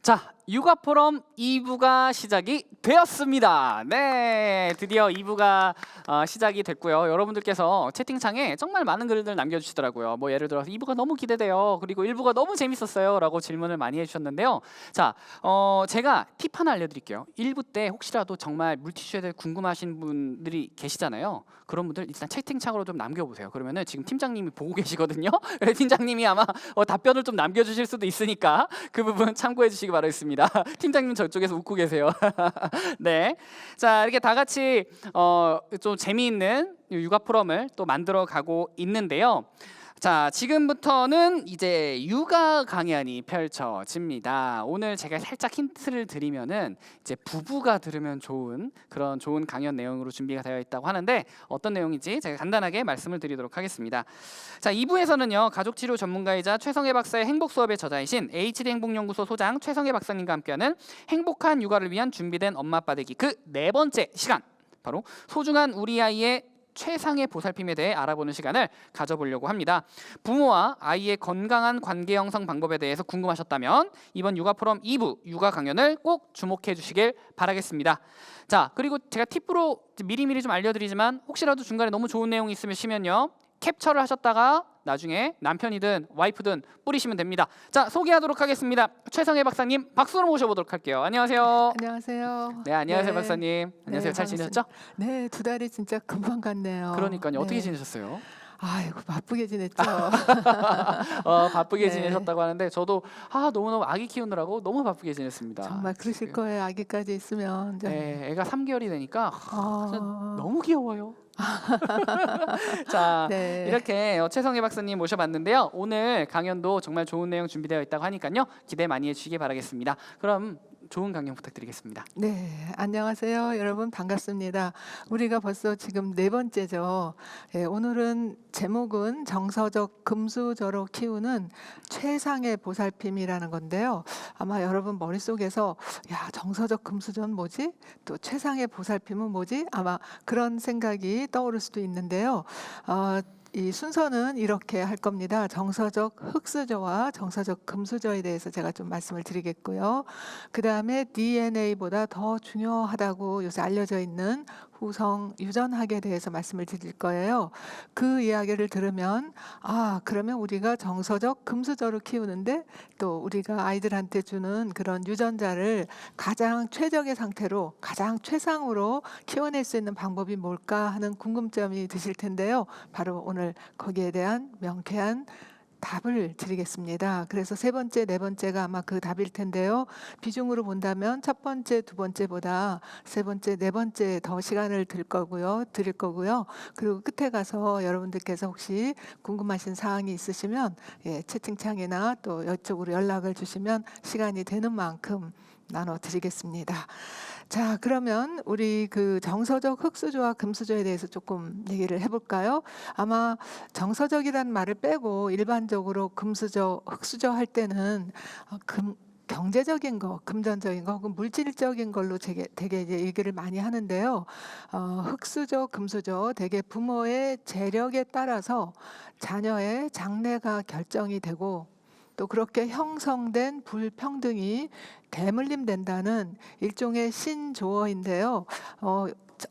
자, 육아 포럼 2부가 시작이 되었습니다. 네, 드디어 2부가 시작이 됐고요. 여러분들께서 채팅창에 정말 많은 글들 남겨주시더라고요. 뭐 예를 들어서 2부가 너무 기대돼요. 그리고 1부가 너무 재밌었어요. 라고 질문을 많이 해주셨는데요. 자, 제가 팁 하나 알려드릴게요. 1부 때 혹시라도 정말 물티슈에 대해 궁금하신 분들이 계시잖아요. 그런 분들 일단 채팅창으로 좀 남겨보세요. 그러면은 지금 팀장님이 보고 계시거든요. 팀장님이 아마 답변을 좀 남겨주실 수도 있으니까 그 부분 참고해 주시기 바라겠습니다. 팀장님 저쪽에서 웃고 계세요. 네, 자 이렇게 다 같이 좀 재미있는 육아 포럼을 또 만들어 가고 있는데요. 자, 지금부터는 이제 육아 강연이 펼쳐집니다. 오늘 제가 살짝 힌트를 드리면은 이제 부부가 들으면 좋은 그런 좋은 강연 내용으로 준비가 되어 있다고 하는데 어떤 내용인지 제가 간단하게 말씀을 드리도록 하겠습니다. 자, 2부에서는요 가족치료 전문가이자 최성애 박사의 행복 수업의 저자이신 HD 행복연구소 소장 최성애 박사님과 함께하는 행복한 육아를 위한 준비된 엄마 아빠 되기 그 네 번째 시간, 바로 소중한 우리 아이의 최상의 보살핌에 대해 알아보는 시간을 가져보려고 합니다. 부모와 아이의 건강한 관계 형성 방법에 대해서 궁금하셨다면 이번 육아 포럼 2부 육아 강연을 꼭 주목해 주시길 바라겠습니다. 자, 그리고 제가 팁으로 미리미리 좀 알려드리지만 혹시라도 중간에 너무 좋은 내용이 있으시면요 캡처를 하셨다가 나중에 남편이든 와이프든 뿌리시면 됩니다. 자, 소개하도록 하겠습니다. 최성애 박사님 박수로 모셔보도록 할게요. 안녕하세요. 안녕하세요. 네, 안녕하세요. 박사님. 안녕하세요. 잘 지내셨죠? 네, 두 달이 진짜 금방 갔네요. 그러니까요. 어떻게 네. 지내셨어요? 아이고, 바쁘게 지냈죠. 바쁘게 네. 지내셨다고 하는데 저도 너무너무 아기 키우느라고 너무 바쁘게 지냈습니다. 정말 그러실 지금. 거예요. 아기까지 있으면. 네, 애가 3개월이 되니까 진짜 어, 너무 귀여워요. 자, 네. 이렇게 최성애 박사님 모셔봤는데요. 오늘 강연도 정말 좋은 내용 준비되어 있다고 하니까요. 기대 많이 해주시기 바라겠습니다. 그럼 좋은 강연 부탁드리겠습니다. 네, 안녕하세요. 여러분 반갑습니다. 우리가 벌써 지금 네 번째죠. 오늘은 제목은 정서적 금수저로 키우는 최상의 보살핌이라는 건데요. 아마 여러분 머릿속에서 야, 정서적 금수저는 뭐지? 또 최상의 보살핌은 뭐지? 아마 그런 생각이 떠오를 수도 있는데요. 이 순서는 이렇게 할 겁니다. 정서적 흙수저와 정서적 금수저에 대해서 제가 좀 말씀을 드리겠고요. 그 다음에 DNA보다 더 중요하다고 요새 알려져 있는 후성 유전학에 대해서 말씀을 드릴 거예요. 그 이야기를 들으면 그러면 우리가 정서적 금수저로 키우는데 또 우리가 아이들한테 주는 그런 유전자를 가장 최적의 상태로 가장 최상으로 키워낼 수 있는 방법이 뭘까 하는 궁금점이 드실 텐데요. 바로 오늘 거기에 대한 명쾌한 답을 드리겠습니다. 그래서 세 번째, 네 번째가 아마 그 답일 텐데요. 비중으로 본다면 첫 번째, 두 번째보다 세 번째, 네 번째 더 시간을 드릴 거고요. 그리고 끝에 가서 여러분들께서 혹시 궁금하신 사항이 있으시면 채팅창이나 또 이쪽으로 연락을 주시면 시간이 되는 만큼 나눠드리겠습니다. 자, 그러면 우리 그 정서적 흙수저와 금수저에 대해서 조금 얘기를 해볼까요? 아마 정서적이라는 말을 빼고 일반적으로 금수저, 흙수저 할 때는 경제적인 거, 금전적인 거, 혹은 물질적인 걸로 되게 이제 얘기를 많이 하는데요. 흙수저, 금수저, 되게 부모의 재력에 따라서 자녀의 장래가 결정이 되고 또 그렇게 형성된 불평등이 대물림된다는 일종의 신조어인데요.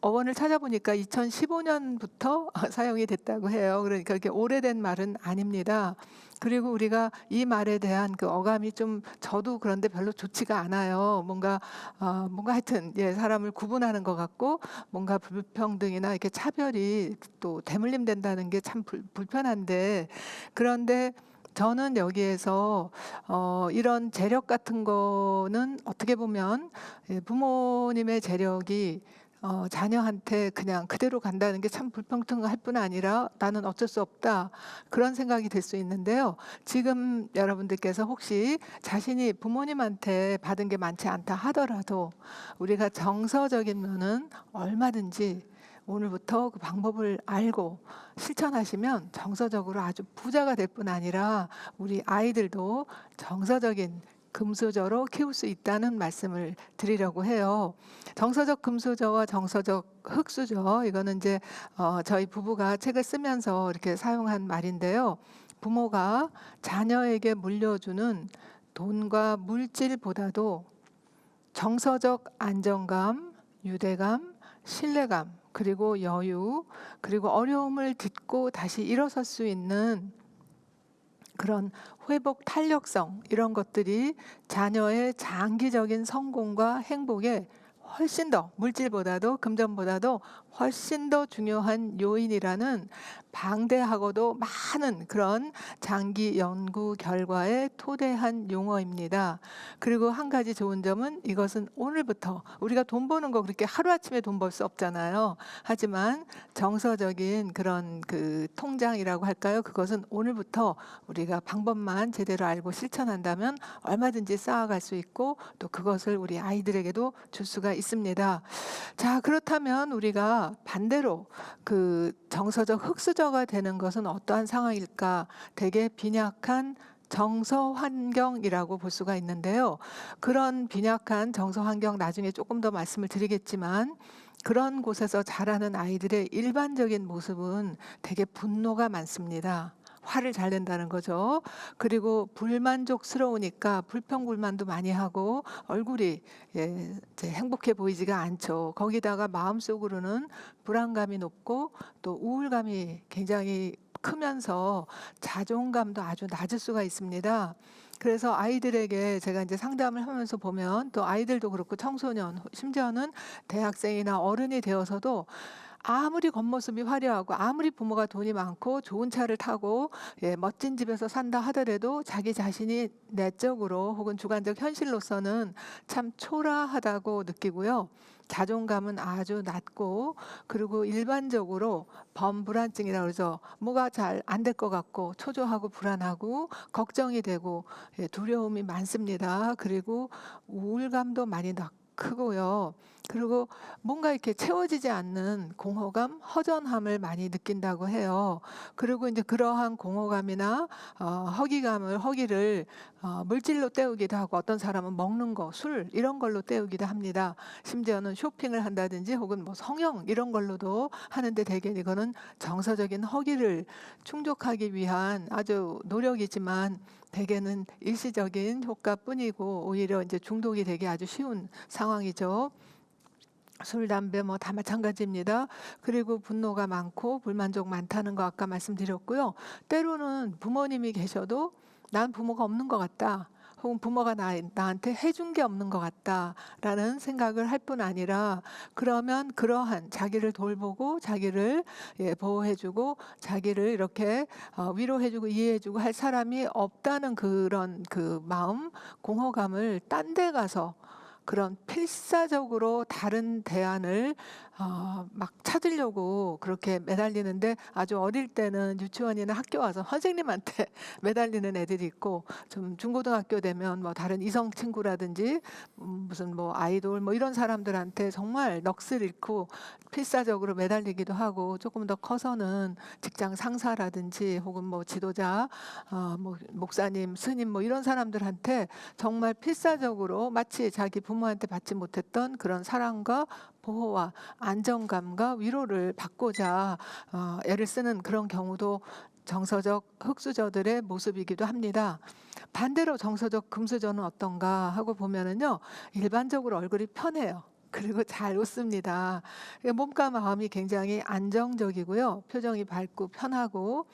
어원을 찾아보니까 2015년부터 사용이 됐다고 해요. 그러니까 그게 오래된 말은 아닙니다. 그리고 우리가 이 말에 대한 그 어감이 좀 저도 그런데 별로 좋지가 않아요. 뭔가 하여튼 사람을 구분하는 것 같고 뭔가 불평등이나 이렇게 차별이 또 대물림된다는 게 참 불편한데, 그런데 저는 여기에서 이런 재력 같은 거는 어떻게 보면 부모님의 재력이 자녀한테 그냥 그대로 간다는 게 참 불평등할 뿐 아니라 나는 어쩔 수 없다, 그런 생각이 들 수 있는데요. 지금 여러분들께서 혹시 자신이 부모님한테 받은 게 많지 않다 하더라도 우리가 정서적인 면은 얼마든지 오늘부터 그 방법을 알고 실천하시면 정서적으로 아주 부자가 될 뿐 아니라 우리 아이들도 정서적인 금수저로 키울 수 있다는 말씀을 드리려고 해요. 정서적 금수저와 정서적 흙수저, 이거는 이제 저희 부부가 책을 쓰면서 이렇게 사용한 말인데요. 부모가 자녀에게 물려주는 돈과 물질보다도 정서적 안정감, 유대감, 신뢰감, 그리고 여유, 그리고 어려움을 딛고 다시 일어설 수 있는 그런 회복 탄력성, 이런 것들이 자녀의 장기적인 성공과 행복에 훨씬 더, 물질보다도 금전보다도 훨씬 더 중요한 요인이라는 방대하고도 많은 그런 장기 연구 결과에 토대한 용어입니다. 그리고 한 가지 좋은 점은 이것은 오늘부터, 우리가 돈 버는 거 그렇게 하루아침에 돈 벌 수 없잖아요. 하지만 정서적인 그런 그 통장이라고 할까요? 그것은 오늘부터 우리가 방법만 제대로 알고 실천한다면 얼마든지 쌓아갈 수 있고, 또 그것을 우리 아이들에게도 줄 수가 있습니다. 자, 그렇다면 우리가 반대로 그 정서적 흑수저가 되는 것은 어떠한 상황일까? 되게 빈약한 정서 환경이라고 볼 수가 있는데요. 그런 빈약한 정서 환경, 나중에 조금 더 말씀을 드리겠지만, 그런 곳에서 자라는 아이들의 일반적인 모습은 되게 분노가 많습니다. 화를 잘 낸다는 거죠. 그리고 불만족스러우니까 불평불만도 많이 하고 얼굴이 이제 행복해 보이지가 않죠. 거기다가 마음속으로는 불안감이 높고 또 우울감이 굉장히 크면서 자존감도 아주 낮을 수가 있습니다. 그래서 아이들에게 제가 이제 상담을 하면서 보면, 또 아이들도 그렇고 청소년, 심지어는 대학생이나 어른이 되어서도 아무리 겉모습이 화려하고 아무리 부모가 돈이 많고 좋은 차를 타고 멋진 집에서 산다 하더라도 자기 자신이 내적으로 혹은 주관적 현실로서는 참 초라하다고 느끼고요. 자존감은 아주 낮고, 그리고 일반적으로 범불안증이라고 그러죠. 뭐가 잘 안 될 것 같고 초조하고 불안하고 걱정이 되고 두려움이 많습니다. 그리고 우울감도 많이 크고요. 그리고 뭔가 이렇게 채워지지 않는 공허감, 허전함을 많이 느낀다고 해요. 그리고 이제 그러한 공허감이나 허기를 물질로 때우기도 하고, 어떤 사람은 먹는 거, 술 이런 걸로 때우기도 합니다. 심지어는 쇼핑을 한다든지 혹은 뭐 성형 이런 걸로도 하는데, 대개 이거는 정서적인 허기를 충족하기 위한 아주 노력이지만 대개는 일시적인 효과뿐이고 오히려 이제 중독이 되기 아주 쉬운 상황이죠. 술, 담배 뭐 다 마찬가지입니다. 그리고 분노가 많고 불만족 많다는 거 아까 말씀드렸고요. 때로는 부모님이 계셔도 난 부모가 없는 것 같다, 혹은 부모가 나한테 해준 게 없는 것 같다라는 생각을 할 뿐 아니라, 그러면 그러한 자기를 돌보고 자기를 보호해주고 자기를 이렇게 위로해주고 이해해주고 할 사람이 없다는 그런 그 마음, 공허감을 딴 데 가서 그런 필사적으로 다른 대안을 막 찾으려고 그렇게 매달리는데, 아주 어릴 때는 유치원이나 학교 와서 선생님한테 매달리는 애들이 있고, 좀 중고등학교 되면 뭐 다른 이성 친구라든지 무슨 뭐 아이돌 뭐 이런 사람들한테 정말 넋을 잃고 필사적으로 매달리기도 하고, 조금 더 커서는 직장 상사라든지 혹은 뭐 지도자, 뭐 목사님, 스님 뭐 이런 사람들한테 정말 필사적으로 마치 자기 부모한테 받지 못했던 그런 사랑과 보호와 안정감과 위로를 받고자 애를 쓰는 그런 경우도 정서적 흑수저들의 모습이기도 합니다. 반대로 정서적 금수저는 어떤가 하고 보면은요, 일반적으로 얼굴이 편해요. 그리고 잘 웃습니다. 몸과 마음이 굉장히 안정적이고요. 표정이 밝고 편하고,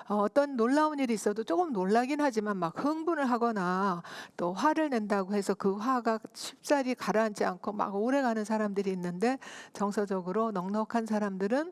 어떤 놀라운 일이 있어도 조금 놀라긴 하지만 막 흥분을 하거나 또 화를 낸다고 해서 그 화가 쉽사리 가라앉지 않고 막 오래가는 사람들이 있는데, 정서적으로 넉넉한 사람들은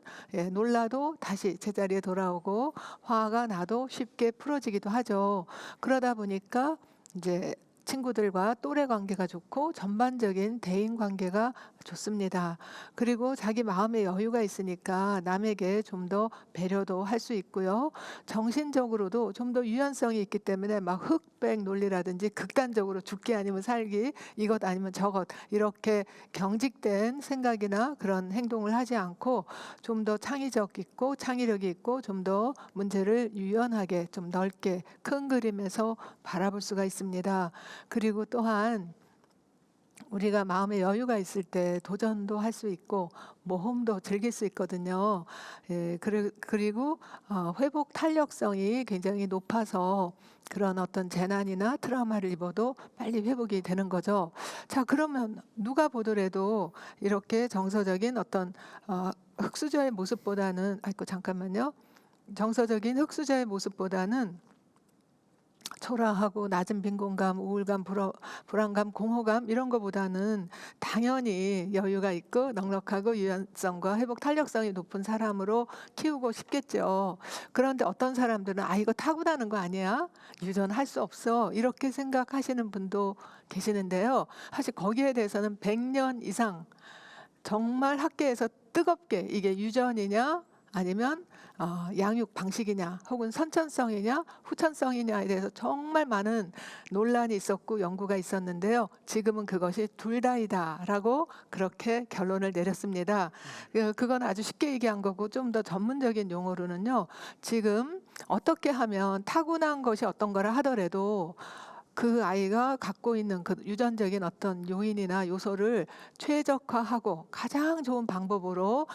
놀라도 다시 제자리에 돌아오고 화가 나도 쉽게 풀어지기도 하죠. 그러다 보니까 이제 친구들과 또래 관계가 좋고 전반적인 대인 관계가 좋습니다. 그리고 자기 마음의 여유가 있으니까 남에게 좀 더 배려도 할 수 있고요. 정신적으로도 좀 더 유연성이 있기 때문에 막 흑백 논리라든지 극단적으로 죽기 아니면 살기, 이것 아니면 저것, 이렇게 경직된 생각이나 그런 행동을 하지 않고 좀 더 창의력이 있고 좀 더 문제를 유연하게, 좀 넓게 큰 그림에서 바라볼 수가 있습니다. 그리고 또한 우리가 마음에 여유가 있을 때 도전도 할 수 있고 모험도 즐길 수 있거든요. 그리고 회복 탄력성이 굉장히 높아서 그런 어떤 재난이나 트라우마를 입어도 빨리 회복이 되는 거죠. 자, 그러면 누가 보더라도 이렇게 정서적인 어떤 흑수저의 모습보다는, 아이고 잠깐만요. 정서적인 흑수저의 모습보다는 초라하고 낮은 빈곤감, 우울감, 불안감, 공허감 이런 거보다는 당연히 여유가 있고 넉넉하고 유연성과 회복 탄력성이 높은 사람으로 키우고 싶겠죠. 그런데 어떤 사람들은 이거 타고나는 거 아니야? 유전할 수 없어. 이렇게 생각하시는 분도 계시는데요. 사실 거기에 대해서는 100년 이상 정말 학계에서 뜨겁게 이게 유전이냐 아니면 양육 방식이냐 혹은 선천성이냐 후천성이냐에 대해서 정말 많은 논란이 있었고 연구가 있었는데요. 지금은 그것이 둘 다이다라고 그렇게 결론을 내렸습니다. 그건 아주 쉽게 얘기한 거고 좀 더 전문적인 용어로는요. 지금 어떻게 하면 타고난 것이 어떤 거라 하더라도 그 아이가 갖고 있는 그 유전적인 어떤 요인이나 요소를 최적화하고 가장 좋은 방법으로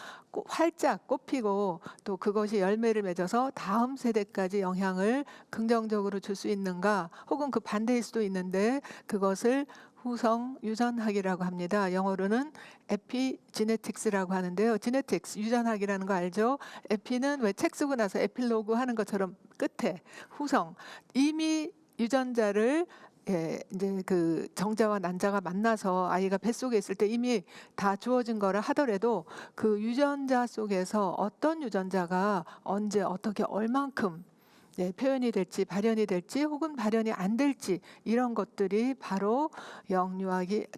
활짝 꽃피고 또 그것이 열매를 맺어서 다음 세대까지 영향을 긍정적으로 줄 수 있는가 혹은 그 반대일 수도 있는데 그것을 후성 유전학이라고 합니다. 영어로는 에피지네틱스라고 하는데요. 지네틱스 유전학이라는 거 알죠? 에피는 왜 책 쓰고 나서 에필로그 하는 것처럼 끝에 후성 이미 유전자를 이제 그 정자와 난자가 만나서 아이가 뱃속에 있을 때 이미 다 주어진 거라 하더라도 그 유전자 속에서 어떤 유전자가 언제 어떻게 얼만큼 표현이 될지 발현이 될지 혹은 발현이 안 될지 이런 것들이 바로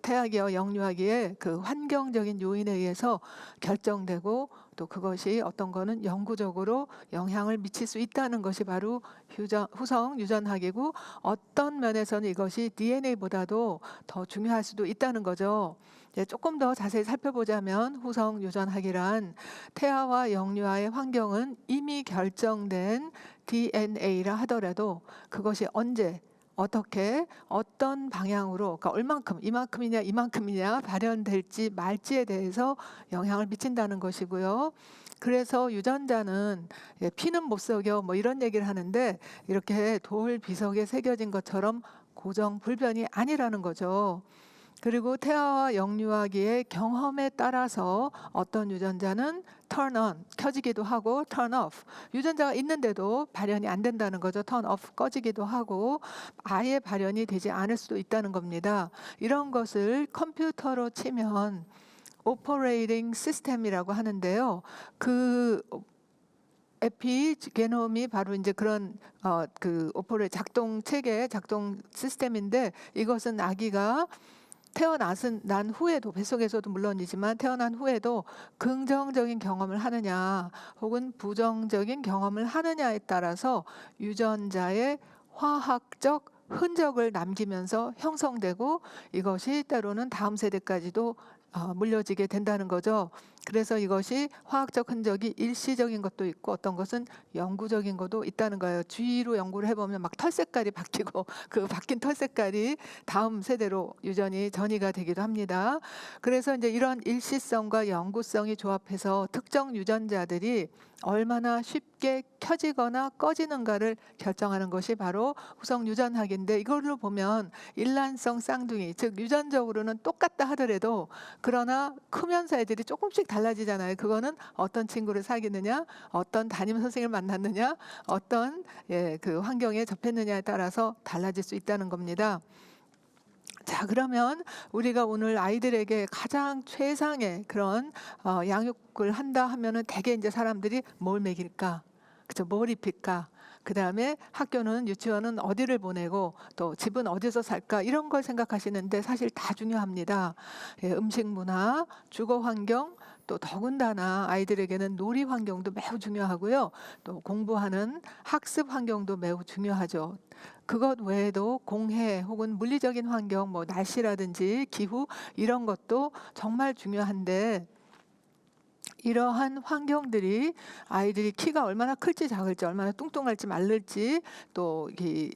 태아기와 영유아기의 그 환경적인 요인에 의해서 결정되고 또 그것이 어떤 거는 영구적으로 영향을 미칠 수 있다는 것이 바로 후성 유전학이고 어떤 면에서는 이것이 DNA보다도 더 중요할 수도 있다는 거죠. 조금 더 자세히 살펴보자면 후성 유전학이란 태아와 영유아의 환경은 이미 결정된 DNA라 하더라도 그것이 언제 어떻게 어떤 방향으로 그러니까 얼만큼 이만큼이냐 발현될지 말지에 대해서 영향을 미친다는 것이고요. 그래서 유전자는 피는 못 속여 뭐 이런 얘기를 하는데 이렇게 돌 비석에 새겨진 것처럼 고정 불변이 아니라는 거죠. 그리고 태아와 영유아기의 경험에 따라서 어떤 유전자는 turn on, 켜지기도 하고 turn off, 유전자가 있는데도 발현이 안 된다는 거죠. turn off, 꺼지기도 하고 아예 발현이 되지 않을 수도 있다는 겁니다. 이런 것을 컴퓨터로 치면 operating system이라고 하는데요. 그 에피게놈이 바로 이제 그런 그 작동 체계, 작동 시스템인데 이것은 아기가 난 후에도 뱃속에서도 물론이지만 태어난 후에도 긍정적인 경험을 하느냐 혹은 부정적인 경험을 하느냐에 따라서 유전자의 화학적 흔적을 남기면서 형성되고 이것이 때로는 다음 세대까지도 물려지게 된다는 거죠. 그래서 이것이 화학적 흔적이 일시적인 것도 있고 어떤 것은 영구적인 것도 있다는 거예요. 주위로 연구를 해보면 막 털 색깔이 바뀌고 그 바뀐 털 색깔이 다음 세대로 유전이 전이가 되기도 합니다. 그래서 이제 이런 일시성과 영구성이 조합해서 특정 유전자들이 얼마나 쉽게 켜지거나 꺼지는가를 결정하는 것이 바로 후성 유전학인데 이걸로 보면 일란성 쌍둥이 즉 유전적으로는 똑같다 하더라도 그러나 크면서 애들이 조금씩 달라지잖아요. 그거는 어떤 친구를 사귀느냐, 어떤 담임 선생님을 만났느냐, 어떤 그 환경에 접했느냐에 따라서 달라질 수 있다는 겁니다. 자, 그러면 우리가 오늘 아이들에게 가장 최상의 그런 양육을 한다 하면은 대개 이제 사람들이 뭘 먹일까? 그쵸? 뭘 입힐까? 그 다음에 학교는 유치원은 어디를 보내고 또 집은 어디서 살까? 이런 걸 생각하시는데 사실 다 중요합니다. 음식 문화, 주거 환경, 또 더군다나 아이들에게는 놀이 환경도 매우 중요하고요. 또 공부하는 학습 환경도 매우 중요하죠. 그것 외에도 공해 혹은 물리적인 환경, 뭐 날씨라든지 기후 이런 것도 정말 중요한데 이러한 환경들이 아이들이 키가 얼마나 클지 작을지, 얼마나 뚱뚱할지 말를지, 또 이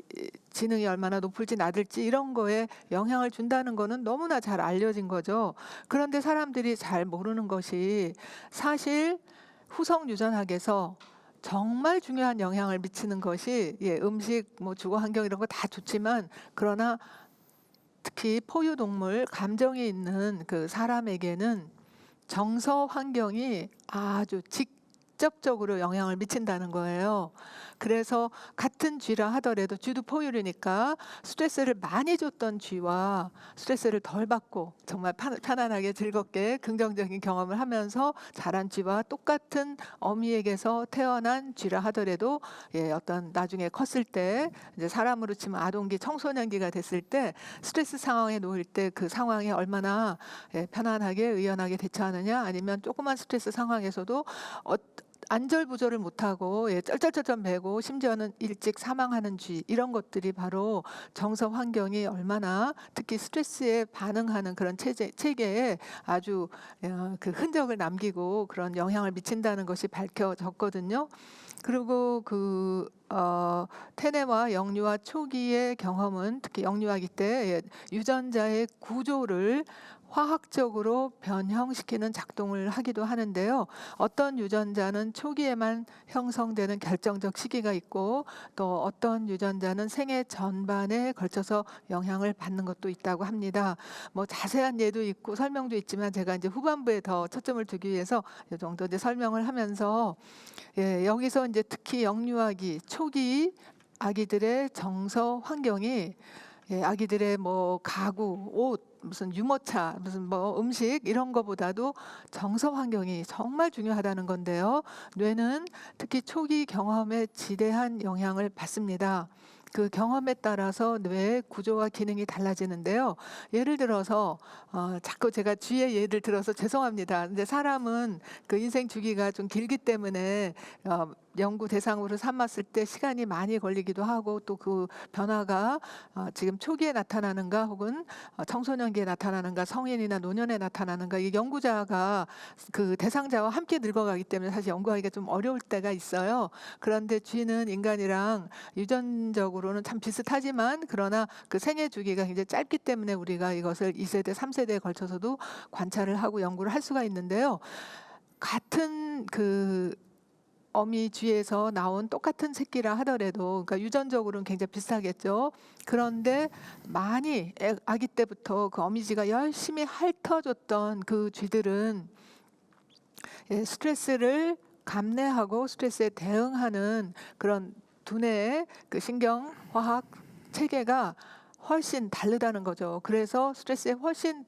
지능이 얼마나 높을지 낮을지 이런 거에 영향을 준다는 거는 너무나 잘 알려진 거죠. 그런데 사람들이 잘 모르는 것이 사실 후성 유전학에서 정말 중요한 영향을 미치는 것이 음식, 뭐 주거 환경 이런 거 다 좋지만 그러나 특히 포유동물, 감정이 있는 그 사람에게는 정서 환경이 아주 직접적으로 영향을 미친다는 거예요. 그래서 같은 쥐라 하더라도 쥐도 포유류니까 스트레스를 많이 줬던 쥐와 스트레스를 덜 받고 정말 편안하게 즐겁게 긍정적인 경험을 하면서 자란 쥐와 똑같은 어미에게서 태어난 쥐라 하더라도 어떤 나중에 컸을 때 이제 사람으로 치면 아동기, 청소년기가 됐을 때 스트레스 상황에 놓일 때 그 상황에 얼마나 편안하게 의연하게 대처하느냐, 아니면 조그만 스트레스 상황에서도 안절부절을 못하고 쩔쩔쩔쩔 매고 심지어는 일찍 사망하는 쥐, 이런 것들이 바로 정서 환경이 얼마나 특히 스트레스에 반응하는 그런 체계에 아주 그 흔적을 남기고 그런 영향을 미친다는 것이 밝혀졌거든요. 그리고 태네와 영유아 초기의 경험은 특히 영유아기 때 유전자의 구조를 화학적으로 변형시키는 작동을 하기도 하는데요. 어떤 유전자는 초기에만 형성되는 결정적 시기가 있고, 또 어떤 유전자는 생애 전반에 걸쳐서 영향을 받는 것도 있다고 합니다. 뭐 자세한 예도 있고 설명도 있지만 제가 이제 후반부에 더 초점을 두기 위해서 이 정도 이제 설명을 하면서 여기서 이제 특히 영유아기 초기 아기들의 정서 환경이 아기들의 뭐 가구, 옷, 무슨 유모차, 무슨 뭐 음식 이런 거보다도 정서 환경이 정말 중요하다는 건데요. 뇌는 특히 초기 경험에 지대한 영향을 받습니다. 그 경험에 따라서 뇌의 구조와 기능이 달라지는데요. 예를 들어서 자꾸 제가 쥐의 예를 들어서 죄송합니다. 근데 사람은 그 인생 주기가 좀 길기 때문에 연구 대상으로 삼았을 때 시간이 많이 걸리기도 하고, 또 그 변화가 지금 초기에 나타나는가 혹은 청소년기에 나타나는가 성인이나 노년에 나타나는가, 이 연구자가 그 대상자와 함께 늙어가기 때문에 사실 연구하기가 좀 어려울 때가 있어요. 그런데 쥐는 인간이랑 유전적으로는 참 비슷하지만 그러나 그 생애 주기가 굉장히 짧기 때문에 우리가 이것을 2세대, 3세대에 걸쳐서도 관찰을 하고 연구를 할 수가 있는데요. 같은 그 어미 쥐에서 나온 똑같은 새끼라 하더라도, 그러니까 유전적으로는 굉장히 비슷하겠죠. 그런데 많이 아기 때부터 그 어미 쥐가 열심히 핥아줬던 그 쥐들은 스트레스를 감내하고 스트레스에 대응하는 그런 두뇌의 그 신경화학 체계가 훨씬 다르다는 거죠. 그래서 스트레스에 훨씬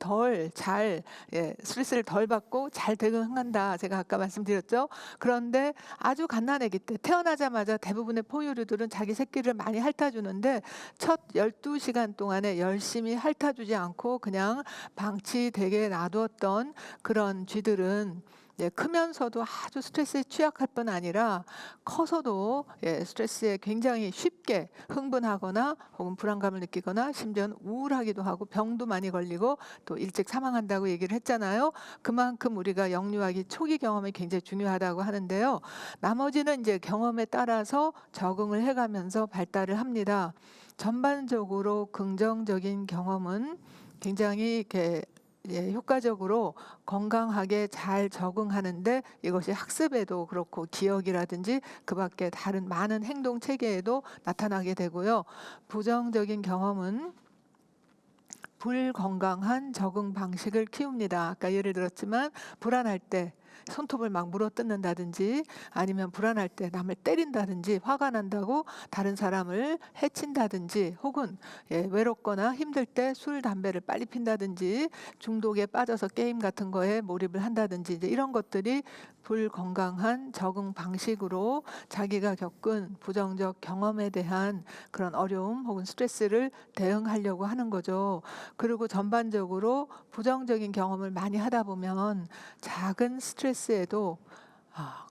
스트레스를 덜 받고 잘 대응한다. 제가 아까 말씀드렸죠. 그런데 아주 갓난아기 때 태어나자마자 대부분의 포유류들은 자기 새끼를 많이 핥아주는데 첫 12시간 동안에 열심히 핥아주지 않고 그냥 방치되게 놔두었던 그런 쥐들은 크면서도 아주 스트레스에 취약할 뿐 아니라 커서도 스트레스에 굉장히 쉽게 흥분하거나 혹은 불안감을 느끼거나 심지어는 우울하기도 하고 병도 많이 걸리고 또 일찍 사망한다고 얘기를 했잖아요. 그만큼 우리가 영유아기 초기 경험이 굉장히 중요하다고 하는데요. 나머지는 이제 경험에 따라서 적응을 해가면서 발달을 합니다. 전반적으로 긍정적인 경험은 굉장히 이렇게 효과적으로 건강하게 잘 적응하는데, 이것이 학습에도 그렇고 기억이라든지 그 밖에 다른 많은 행동 체계에도 나타나게 되고요. 부정적인 경험은 불건강한 적응 방식을 키웁니다. 아까 예를 들었지만 불안할 때 손톱을 막 물어뜯는다든지, 아니면 불안할 때 남을 때린다든지, 화가 난다고 다른 사람을 해친다든지, 혹은 외롭거나 힘들 때 술, 담배를 빨리 핀다든지, 중독에 빠져서 게임 같은 거에 몰입을 한다든지, 이제 이런 것들이 불건강한 적응 방식으로 자기가 겪은 부정적 경험에 대한 그런 어려움 혹은 스트레스를 대응하려고 하는 거죠. 그리고 전반적으로 부정적인 경험을 많이 하다 보면 작은 스트레스에도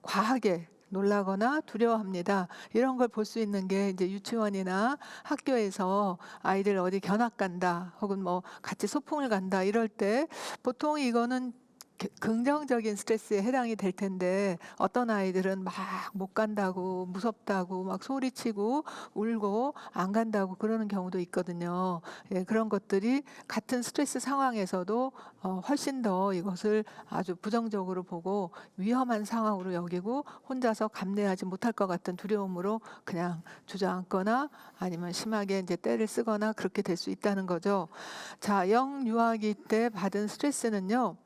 과하게 놀라거나 두려워합니다. 이런 걸 볼 수 있는 게 이제 유치원이나 학교에서 아이들 어디 견학 간다 혹은 뭐 같이 소풍을 간다 이럴 때 보통 이거는 긍정적인 스트레스에 해당이 될 텐데 어떤 아이들은 막 못 간다고 무섭다고 막 소리치고 울고 안 간다고 그러는 경우도 있거든요. 예, 그런 것들이 같은 스트레스 상황에서도 훨씬 더 이것을 아주 부정적으로 보고 위험한 상황으로 여기고 혼자서 감내하지 못할 것 같은 두려움으로 그냥 주저앉거나 아니면 심하게 이제 떼를 쓰거나 그렇게 될 수 있다는 거죠. 자, 영유아기 때 받은 스트레스는요.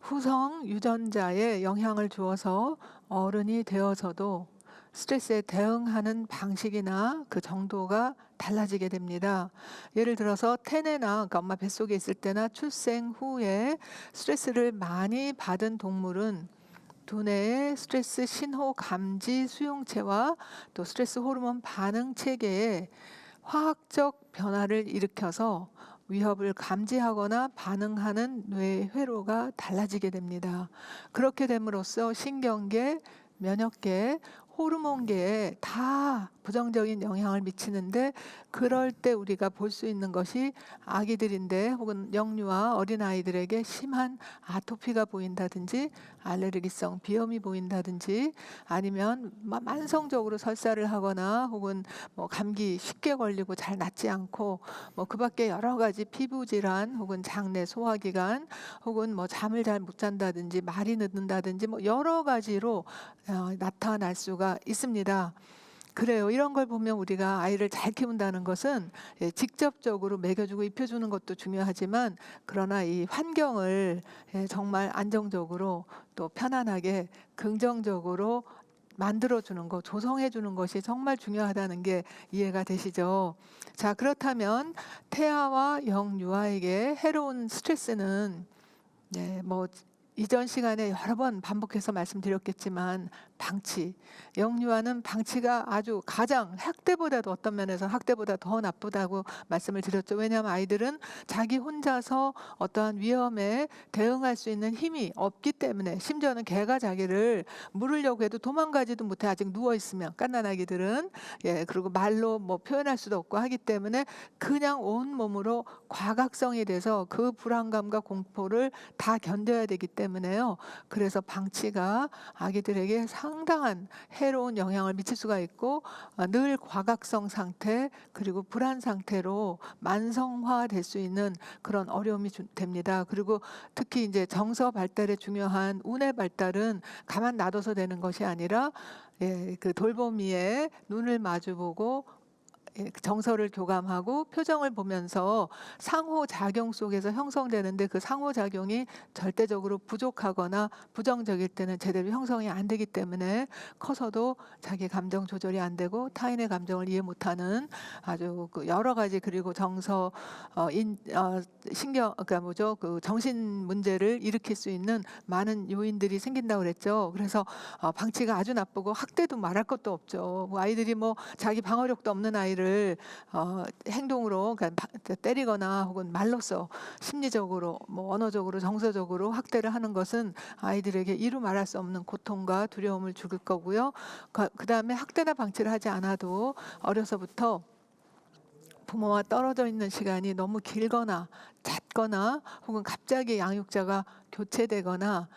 후성 유전자에 영향을 주어서 어른이 되어서도 스트레스에 대응하는 방식이나 그 정도가 달라지게 됩니다. 예를 들어서 태네나 그러니까 엄마 뱃속에 있을 때나 출생 후에 스트레스를 많이 받은 동물은 두뇌의 스트레스 신호 감지 수용체와 또 스트레스 호르몬 반응 체계에 화학적 변화를 일으켜서 위협을 감지하거나 반응하는 뇌 회로가 달라지게 됩니다. 그렇게 됨으로써 신경계, 면역계, 호르몬계에 다 부정적인 영향을 미치는데 그럴 때 우리가 볼 수 있는 것이 아기들인데 혹은 영유아 어린아이들에게 심한 아토피가 보인다든지 알레르기성 비염이 보인다든지 아니면 만성적으로 설사를 하거나 혹은 뭐 감기 쉽게 걸리고 잘 낫지 않고 뭐 그 밖에 여러 가지 피부 질환 혹은 장내 소화기관 혹은 뭐 잠을 잘 못 잔다든지 말이 늦는다든지 뭐 여러 가지로 나타날 수가 있습니다. 그래요. 이런 걸 보면 우리가 아이를 잘 키운다는 것은 직접적으로 먹여주고 입혀주는 것도 중요하지만 그러나 이 환경을 정말 안정적으로 또 편안하게 긍정적으로 만들어주는 것, 조성해주는 것이 정말 중요하다는 게 이해가 되시죠? 자, 그렇다면 태아와 영유아에게 해로운 스트레스는 뭐 이전 시간에 여러 번 반복해서 말씀드렸겠지만 방치, 영유아는 방치가 아주 가장 학대보다도 어떤 면에서 학대보다 더 나쁘다고 말씀을 드렸죠. 왜냐하면 아이들은 자기 혼자서 어떠한 위험에 대응할 수 있는 힘이 없기 때문에 심지어는 개가 자기를 물으려고 해도 도망가지도 못해 아직 누워 있으면 갓난아기들은 그리고 말로 뭐 표현할 수도 없고 하기 때문에 그냥 온 몸으로 과각성이 돼서 그 불안감과 공포를 다 견뎌야 되기 때문에요. 그래서 방치가 아기들에게 상당한 해로운 영향을 미칠 수가 있고 늘 과각성 상태 그리고 불안 상태로 만성화될 수 있는 그런 어려움이 됩니다. 그리고 특히 이제 정서 발달에 중요한 운의 발달은 가만 놔둬서 되는 것이 아니라 그 돌보미에 눈을 마주보고 정서를 교감하고 표정을 보면서 상호작용 속에서 형성되는데 그 상호작용이 절대적으로 부족하거나 부정적일 때는 제대로 형성이 안 되기 때문에 커서도 자기 감정 조절이 안 되고 타인의 감정을 이해 못하는 아주 그 여러 가지 그리고 정서 신경 그러니까 뭐죠 그 정신 문제를 일으킬 수 있는 많은 요인들이 생긴다고 그랬죠. 그래서 방치가 아주 나쁘고 학대도 말할 것도 없죠. 뭐 아이들이 뭐 자기 방어력도 없는 아이를 행동으로 그러니까 때리거나 혹은 말로써 심리적으로 뭐 언어적으로 정서적으로 학대를 하는 것은 아이들에게 이루 말할 수 없는 고통과 두려움을 줄 거고요. 그다음에 학대나 방치를 하지 않아도 어려서부터 부모와 떨어져 있는 시간이 너무 길거나 잦거나 혹은 갑자기 양육자가 교체되거나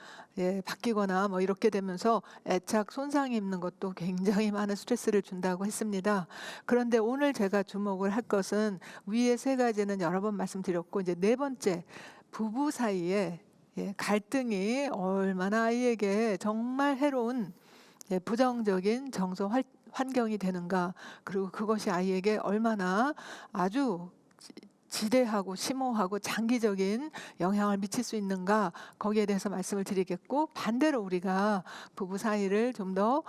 바뀌거나 뭐 이렇게 되면서 애착 손상이 있는 것도 굉장히 많은 스트레스를 준다고 했습니다. 그런데 오늘 제가 주목을 할 것은 위에 세 가지는 여러 번 말씀드렸고 이제 네 번째 부부 사이에 갈등이 얼마나 아이에게 정말 해로운 부정적인 정서 환경이 되는가 그리고 그것이 아이에게 얼마나 아주 지대하고 심오하고 장기적인 영향을 미칠 수 있는가 거기에 대해서 말씀을 드리겠고 반대로 우리가 부부 사이를 좀 더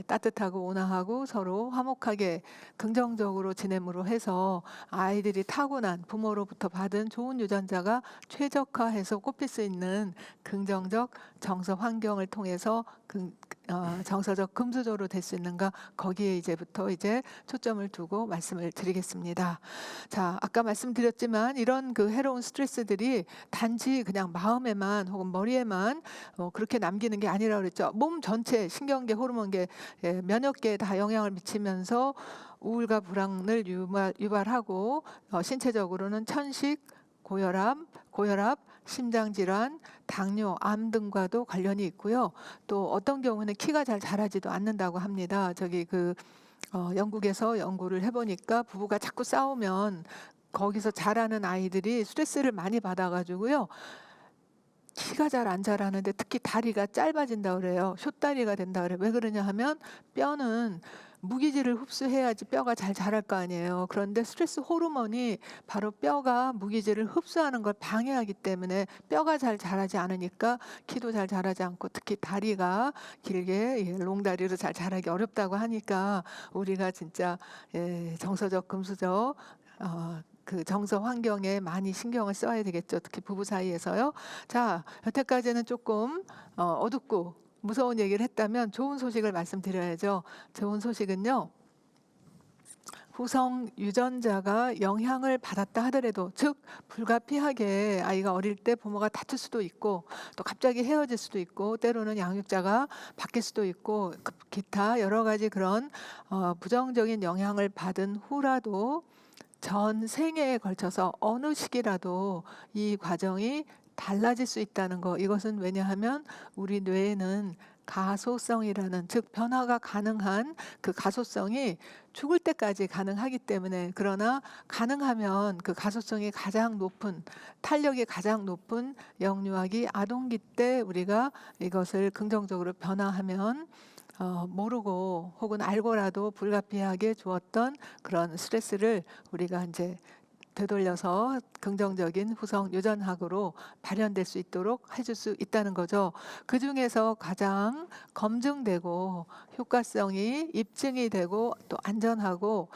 따뜻하고 온화하고 서로 화목하게 긍정적으로 지냄으로 해서 아이들이 타고난 부모로부터 받은 좋은 유전자가 최적화해서 꼽힐 수 있는 긍정적 정서 환경을 통해서 정서적 금수저로 될 수 있는가 거기에 이제부터 이제 초점을 두고 말씀을 드리겠습니다. 자, 아까 말씀드렸지만 이런 그 해로운 스트레스들이 단지 그냥 마음에만 혹은 머리에만 그렇게 남기는 게 아니라 그랬죠. 몸 전체 신경계, 호르몬계, 면역계에 다 영향을 미치면서 우울과 불안을 유발하고 신체적으로는 천식, 고혈압, 심장 질환, 당뇨, 암 등과도 관련이 있고요. 또 어떤 경우는 키가 잘 자라지도 않는다고 합니다. 영국에서 연구를 해보니까 부부가 자꾸 싸우면 거기서 자라는 아이들이 스트레스를 많이 받아가지고요. 키가 잘 안 자라는데 특히 다리가 짧아진다 그래요. 숏다리가 된다 그래요. 왜 그러냐 하면 뼈는 무기질을 흡수해야지 뼈가 잘 자랄 거 아니에요. 그런데 스트레스 호르몬이 바로 뼈가 무기질을 흡수하는 걸 방해하기 때문에 뼈가 잘 자라지 않으니까 키도 잘 자라지 않고 특히 다리가 길게 롱다리로 잘 자라기 어렵다고 하니까 우리가 진짜 정서적, 금수저 그 정서 환경에 많이 신경을 써야 되겠죠. 특히 부부 사이에서요. 자, 여태까지는 조금 어둡고 무서운 얘기를 했다면 좋은 소식을 말씀드려야죠. 좋은 소식은요. 후성 유전자가 영향을 받았다 하더라도 즉 불가피하게 아이가 어릴 때 부모가 다툴 수도 있고 또 갑자기 헤어질 수도 있고 때로는 양육자가 바뀔 수도 있고 기타 여러 가지 그런 부정적인 영향을 받은 후라도 전 생애에 걸쳐서 어느 시기라도 이 과정이 달라질 수 있다는 거. 이것은 왜냐하면 우리 뇌에는 가소성이라는 즉 변화가 가능한 그 가소성이 죽을 때까지 가능하기 때문에 그러나 가능하면 그 가소성이 가장 높은 탄력이 가장 높은 영유아기 아동기 때 우리가 이것을 긍정적으로 변화하면 모르고 혹은 알고라도 불가피하게 주었던 그런 스트레스를 우리가 이제 되돌려서 긍정적인 후성 유전학으로 발현될 수 있도록 해줄 수 있다는 거죠. 그 중에서 가장 검증되고 효과성이 입증이 되고 또 안전하고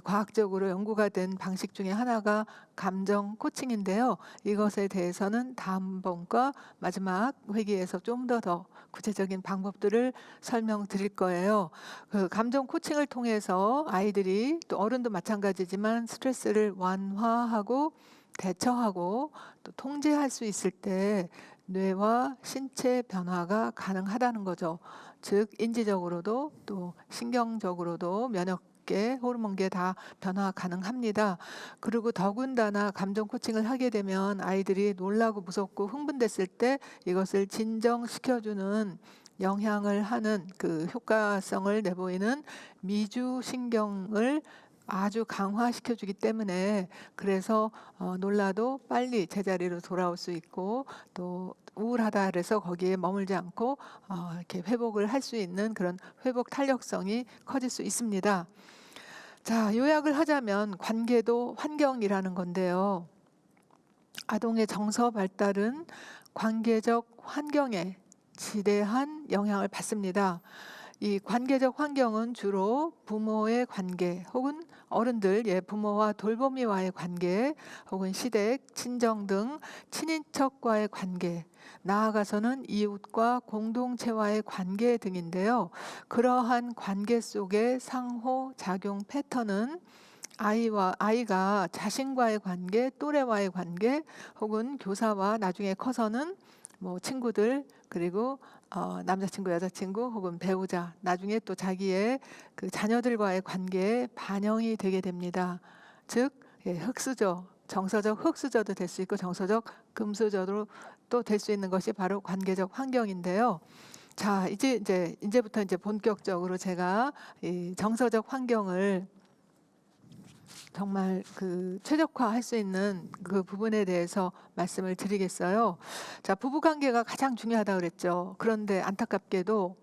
과학적으로 연구가 된 방식 중에 하나가 감정 코칭인데요. 이것에 대해서는 다음번과 마지막 회기에서 좀 더 구체적인 방법들을 설명드릴 거예요. 그 감정 코칭을 통해서 아이들이 또 어른도 마찬가지지만 스트레스를 완화하고 대처하고 또 통제할 수 있을 때 뇌와 신체 변화가 가능하다는 거죠. 즉 인지적으로도 또 신경적으로도 면역계, 호르몬계 다 변화 가능합니다. 그리고 더군다나 감정 코칭을 하게 되면 아이들이 놀라고 무섭고 흥분됐을 때 이것을 진정시켜주는 영향을 하는 그 효과성을 내보이는 미주신경을 아주 강화시켜 주기 때문에 그래서 놀라도 빨리 제자리로 돌아올 수 있고 또 우울하다 그래서 거기에 머물지 않고 이렇게 회복을 할 수 있는 그런 회복 탄력성이 커질 수 있습니다. 자, 요약을 하자면 관계도 환경이라는 건데요. 아동의 정서 발달은 관계적 환경에 지대한 영향을 받습니다. 이 관계적 환경은 주로 부모의 관계 혹은 어른들, 부모와 돌보미와의 관계 혹은 시댁, 친정 등 친인척과의 관계, 나아가서는 이웃과 공동체와의 관계 등인데요. 그러한 관계 속의 상호작용 패턴은 아이가 자신과의 관계, 또래와의 관계 혹은 교사와 나중에 커서는 뭐 친구들 그리고 남자친구, 여자친구 혹은 배우자 나중에 또 자기의 그 자녀들과의 관계에 반영이 되게 됩니다. 즉 흑수저, 정서적 흑수저도 될 수 있고 정서적 금수저도 또 될 수 있는 것이 바로 관계적 환경인데요. 자, 이제부터 본격적으로 제가 이 정서적 환경을 정말 그 최적화할 수 있는 그 부분에 대해서 말씀을 드리겠어요. 자, 부부 관계가 가장 중요하다 그랬죠. 그런데 안타깝게도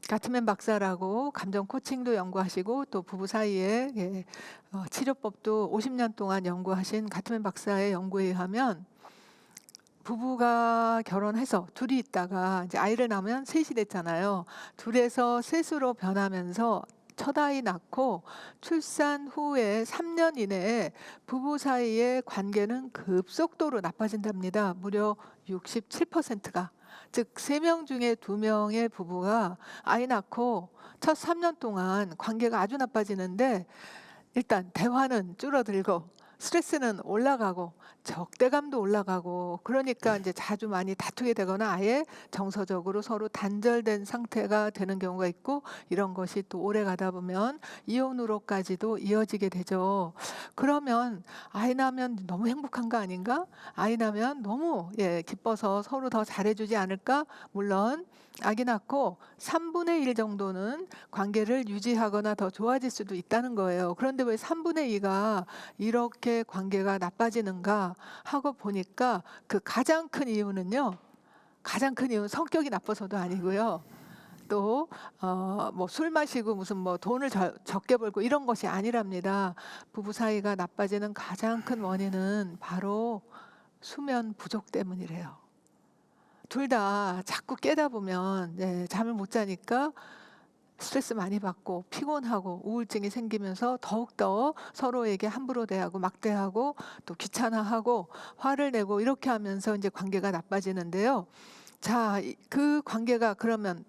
가트맨 박사라고 감정 코칭도 연구하시고 또 부부 사이에 치료법도 50년 동안 연구하신 가트맨 박사의 연구에 의하면 부부가 결혼해서 둘이 있다가 이제 아이를 낳으면 셋이 됐잖아요. 둘에서 셋으로 변하면서 첫 아이 낳고 출산 후에 3년 이내에 부부 사이의 관계는 급속도로 나빠진답니다. 무려 67%가. 즉 3명 중에 2명의 부부가 아이 낳고 첫 3년 동안 관계가 아주 나빠지는데 일단 대화는 줄어들고 스트레스는 올라가고 적대감도 올라가고 그러니까 이제 자주 많이 다투게 되거나 아예 정서적으로 서로 단절된 상태가 되는 경우가 있고 이런 것이 또 오래 가다 보면 이혼으로까지도 이어지게 되죠. 그러면 아이 낳으면 너무 행복한 거 아닌가? 아이 낳으면 너무 기뻐서 서로 더 잘해주지 않을까? 물론 아기 낳고 3분의 1 정도는 관계를 유지하거나 더 좋아질 수도 있다는 거예요. 그런데 왜 3분의 2가 이렇게 관계가 나빠지는가 하고 보니까 그 가장 큰 이유는요. 가장 큰 이유는 성격이 나빠서도 아니고요. 또 뭐 술 마시고 무슨 뭐 돈을 적게 벌고 이런 것이 아니랍니다. 부부 사이가 나빠지는 가장 큰 원인은 바로 수면 부족 때문이래요. 둘 다 자꾸 깨다 보면 잠을 못 자니까 스트레스 많이 받고 피곤하고 우울증이 생기면서 더욱더 서로에게 함부로 대하고 막대하고 또 귀찮아하고 화를 내고 이렇게 하면서 이제 관계가 나빠지는데요. 자, 그 관계가 그러면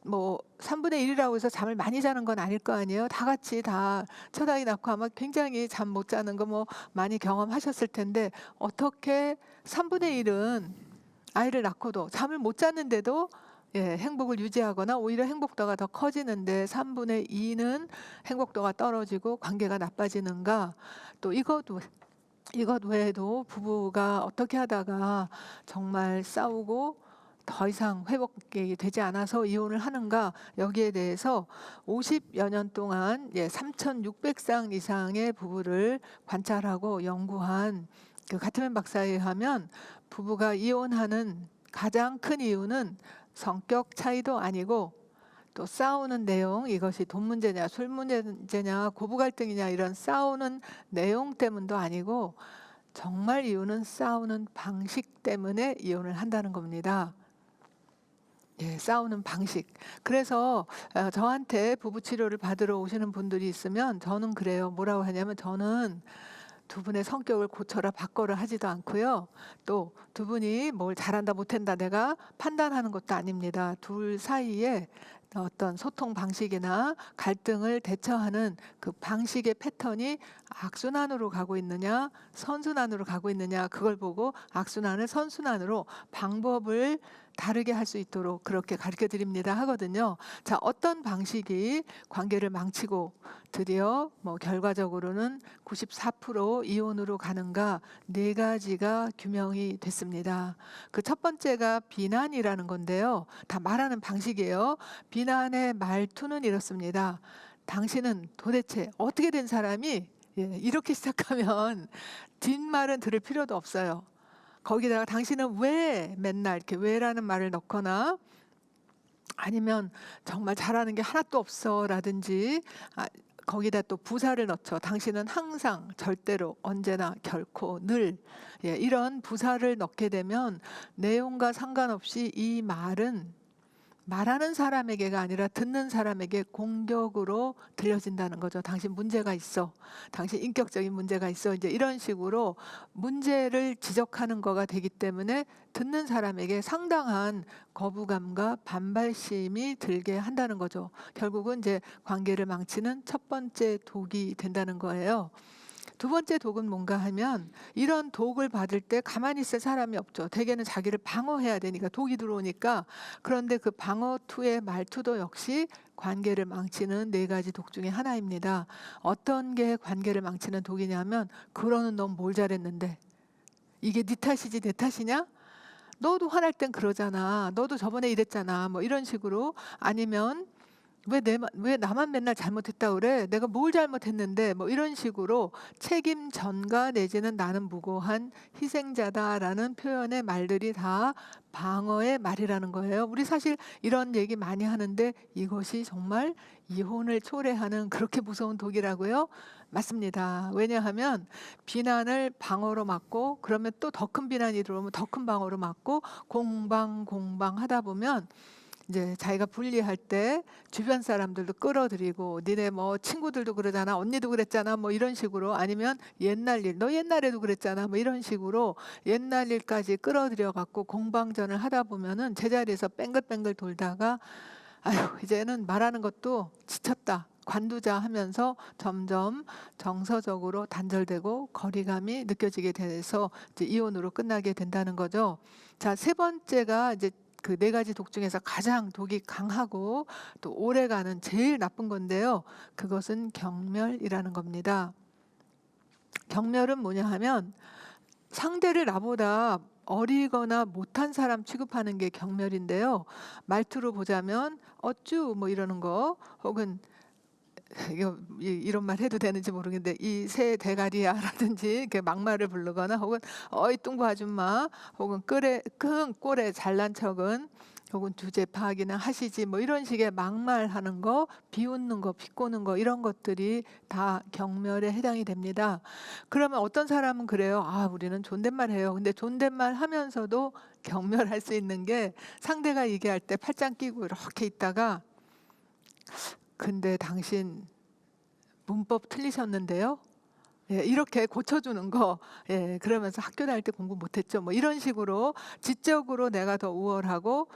뭐 3분의 1이라고 해서 잠을 많이 자는 건 아닐 거 아니에요. 다 같이 다 첫 아이 낳고 아마 굉장히 잠 못 자는 거 뭐 많이 경험하셨을 텐데 어떻게 3분의 1은 아이를 낳고도 잠을 못 잤는데도 행복을 유지하거나 오히려 행복도가 더 커지는데 3분의 2는 행복도가 떨어지고 관계가 나빠지는가? 또 이것 외에도 부부가 어떻게 하다가 정말 싸우고 더 이상 회복이 되지 않아서 이혼을 하는가? 여기에 대해서 50여 년 동안 3,600쌍 이상의 부부를 관찰하고 연구한 그 가트맨 박사에 의하면 부부가 이혼하는 가장 큰 이유는 성격 차이도 아니고 또 싸우는 내용, 이것이 돈 문제냐 술 문제냐 고부 갈등이냐 이런 싸우는 내용 때문도 아니고 정말 이유는 싸우는 방식 때문에 이혼을 한다는 겁니다. 싸우는 방식. 그래서 저한테 부부 치료를 받으러 오시는 분들이 있으면 저는 그래요. 뭐라고 하냐면 저는 두 분의 성격을 고쳐라 바꿔라 하지도 않고요. 또 두 분이 뭘 잘한다 못한다 내가 판단하는 것도 아닙니다. 둘 사이에 어떤 소통 방식이나 갈등을 대처하는 그 방식의 패턴이 악순환으로 가고 있느냐 선순환으로 가고 있느냐 그걸 보고 악순환을 선순환으로 방법을 다르게 할 수 있도록 그렇게 가르쳐 드립니다 하거든요. 자, 어떤 방식이 관계를 망치고 드디어 뭐 결과적으로는 94% 이혼으로 가는가 네 가지가 규명이 됐습니다. 그 첫 번째가 비난이라는 건데요. 다 말하는 방식이에요. 비난의 말투는 이렇습니다. 당신은 도대체 어떻게 된 사람이 이렇게 시작하면 뒷말은 들을 필요도 없어요. 거기다가 당신은 왜 맨날 이렇게 왜라는 말을 넣거나 아니면 정말 잘하는 게 하나도 없어 라든지 거기다 또 부사를 넣죠. 당신은 항상 절대로 언제나 결코 늘 이런 부사를 넣게 되면 내용과 상관없이 이 말은 말하는 사람에게가 아니라 듣는 사람에게 공격으로 들려진다는 거죠. 당신 문제가 있어. 당신 인격적인 문제가 있어. 이제 이런 식으로 문제를 지적하는 거가 되기 때문에 듣는 사람에게 상당한 거부감과 반발심이 들게 한다는 거죠. 결국은 이제 관계를 망치는 첫 번째 독이 된다는 거예요. 두 번째 독은 뭔가 하면 이런 독을 받을 때 가만히 있을 사람이 없죠. 대개는 자기를 방어해야 되니까 독이 들어오니까. 그런데 그 방어투의 말투도 역시 관계를 망치는 네 가지 독 중에 하나입니다. 어떤 게 관계를 망치는 독이냐면 그러는 넌 뭘 잘했는데 이게 네 탓이지 내 탓이냐? 너도 화날 땐 그러잖아. 너도 저번에 이랬잖아. 뭐 이런 식으로 아니면 왜 나만 맨날 잘못했다 그래? 내가 뭘 잘못했는데? 뭐 이런 식으로 책임 전가 내지는 나는 무고한 희생자다라는 표현의 말들이 다 방어의 말이라는 거예요. 우리 사실 이런 얘기 많이 하는데 이것이 정말 이혼을 초래하는 그렇게 무서운 독이라고요? 맞습니다. 왜냐하면 비난을 방어로 막고 그러면 또 더 큰 비난이 들어오면 더 큰 방어로 막고 공방 하다 보면 이제 자기가 불리할 때 주변 사람들도 끌어들이고 니네 뭐 친구들도 그러잖아 언니도 그랬잖아 뭐 이런 식으로 아니면 옛날 일 너 옛날에도 그랬잖아 뭐 이런 식으로 옛날 일까지 끌어들여 갖고 공방전을 하다 보면은 제자리에서 뺑글뺑글 돌다가 아유 이제는 말하는 것도 지쳤다 관두자 하면서 점점 정서적으로 단절되고 거리감이 느껴지게 돼서 이제 이혼으로 끝나게 된다는 거죠. 자, 세 번째가 이제 그 네 가지 독 중에서 가장 독이 강하고 또 오래가는 제일 나쁜 건데요. 그것은 경멸이라는 겁니다. 경멸은 뭐냐 하면 상대를 나보다 어리거나 못한 사람 취급하는 게 경멸인데요. 말투로 보자면 어쭈 뭐 이러는 거, 혹은 이거 이런 말 해도 되는지 모르겠는데 이 새 대가리야라든지 이렇게 막말을 부르거나, 혹은 어이 뚱보 아줌마, 혹은 큰 꼴에 잘난 척은, 혹은 주제 파악이나 하시지 뭐 이런 식의 막말하는 거, 비웃는 거, 비꼬는 거, 이런 것들이 다 경멸에 해당이 됩니다. 그러면 어떤 사람은 그래요. 아, 우리는 존댓말 해요. 근데 존댓말 하면서도 경멸할 수 있는 게, 상대가 얘기할 때 팔짱 끼고 이렇게 있다가 근데 당신 문법 틀리셨는데요. 예, 이렇게 고쳐주는 거, 예, 그러면서 학교 다닐 때 공부 못했죠. 뭐 이런 식으로 지적으로 내가 더 우월하고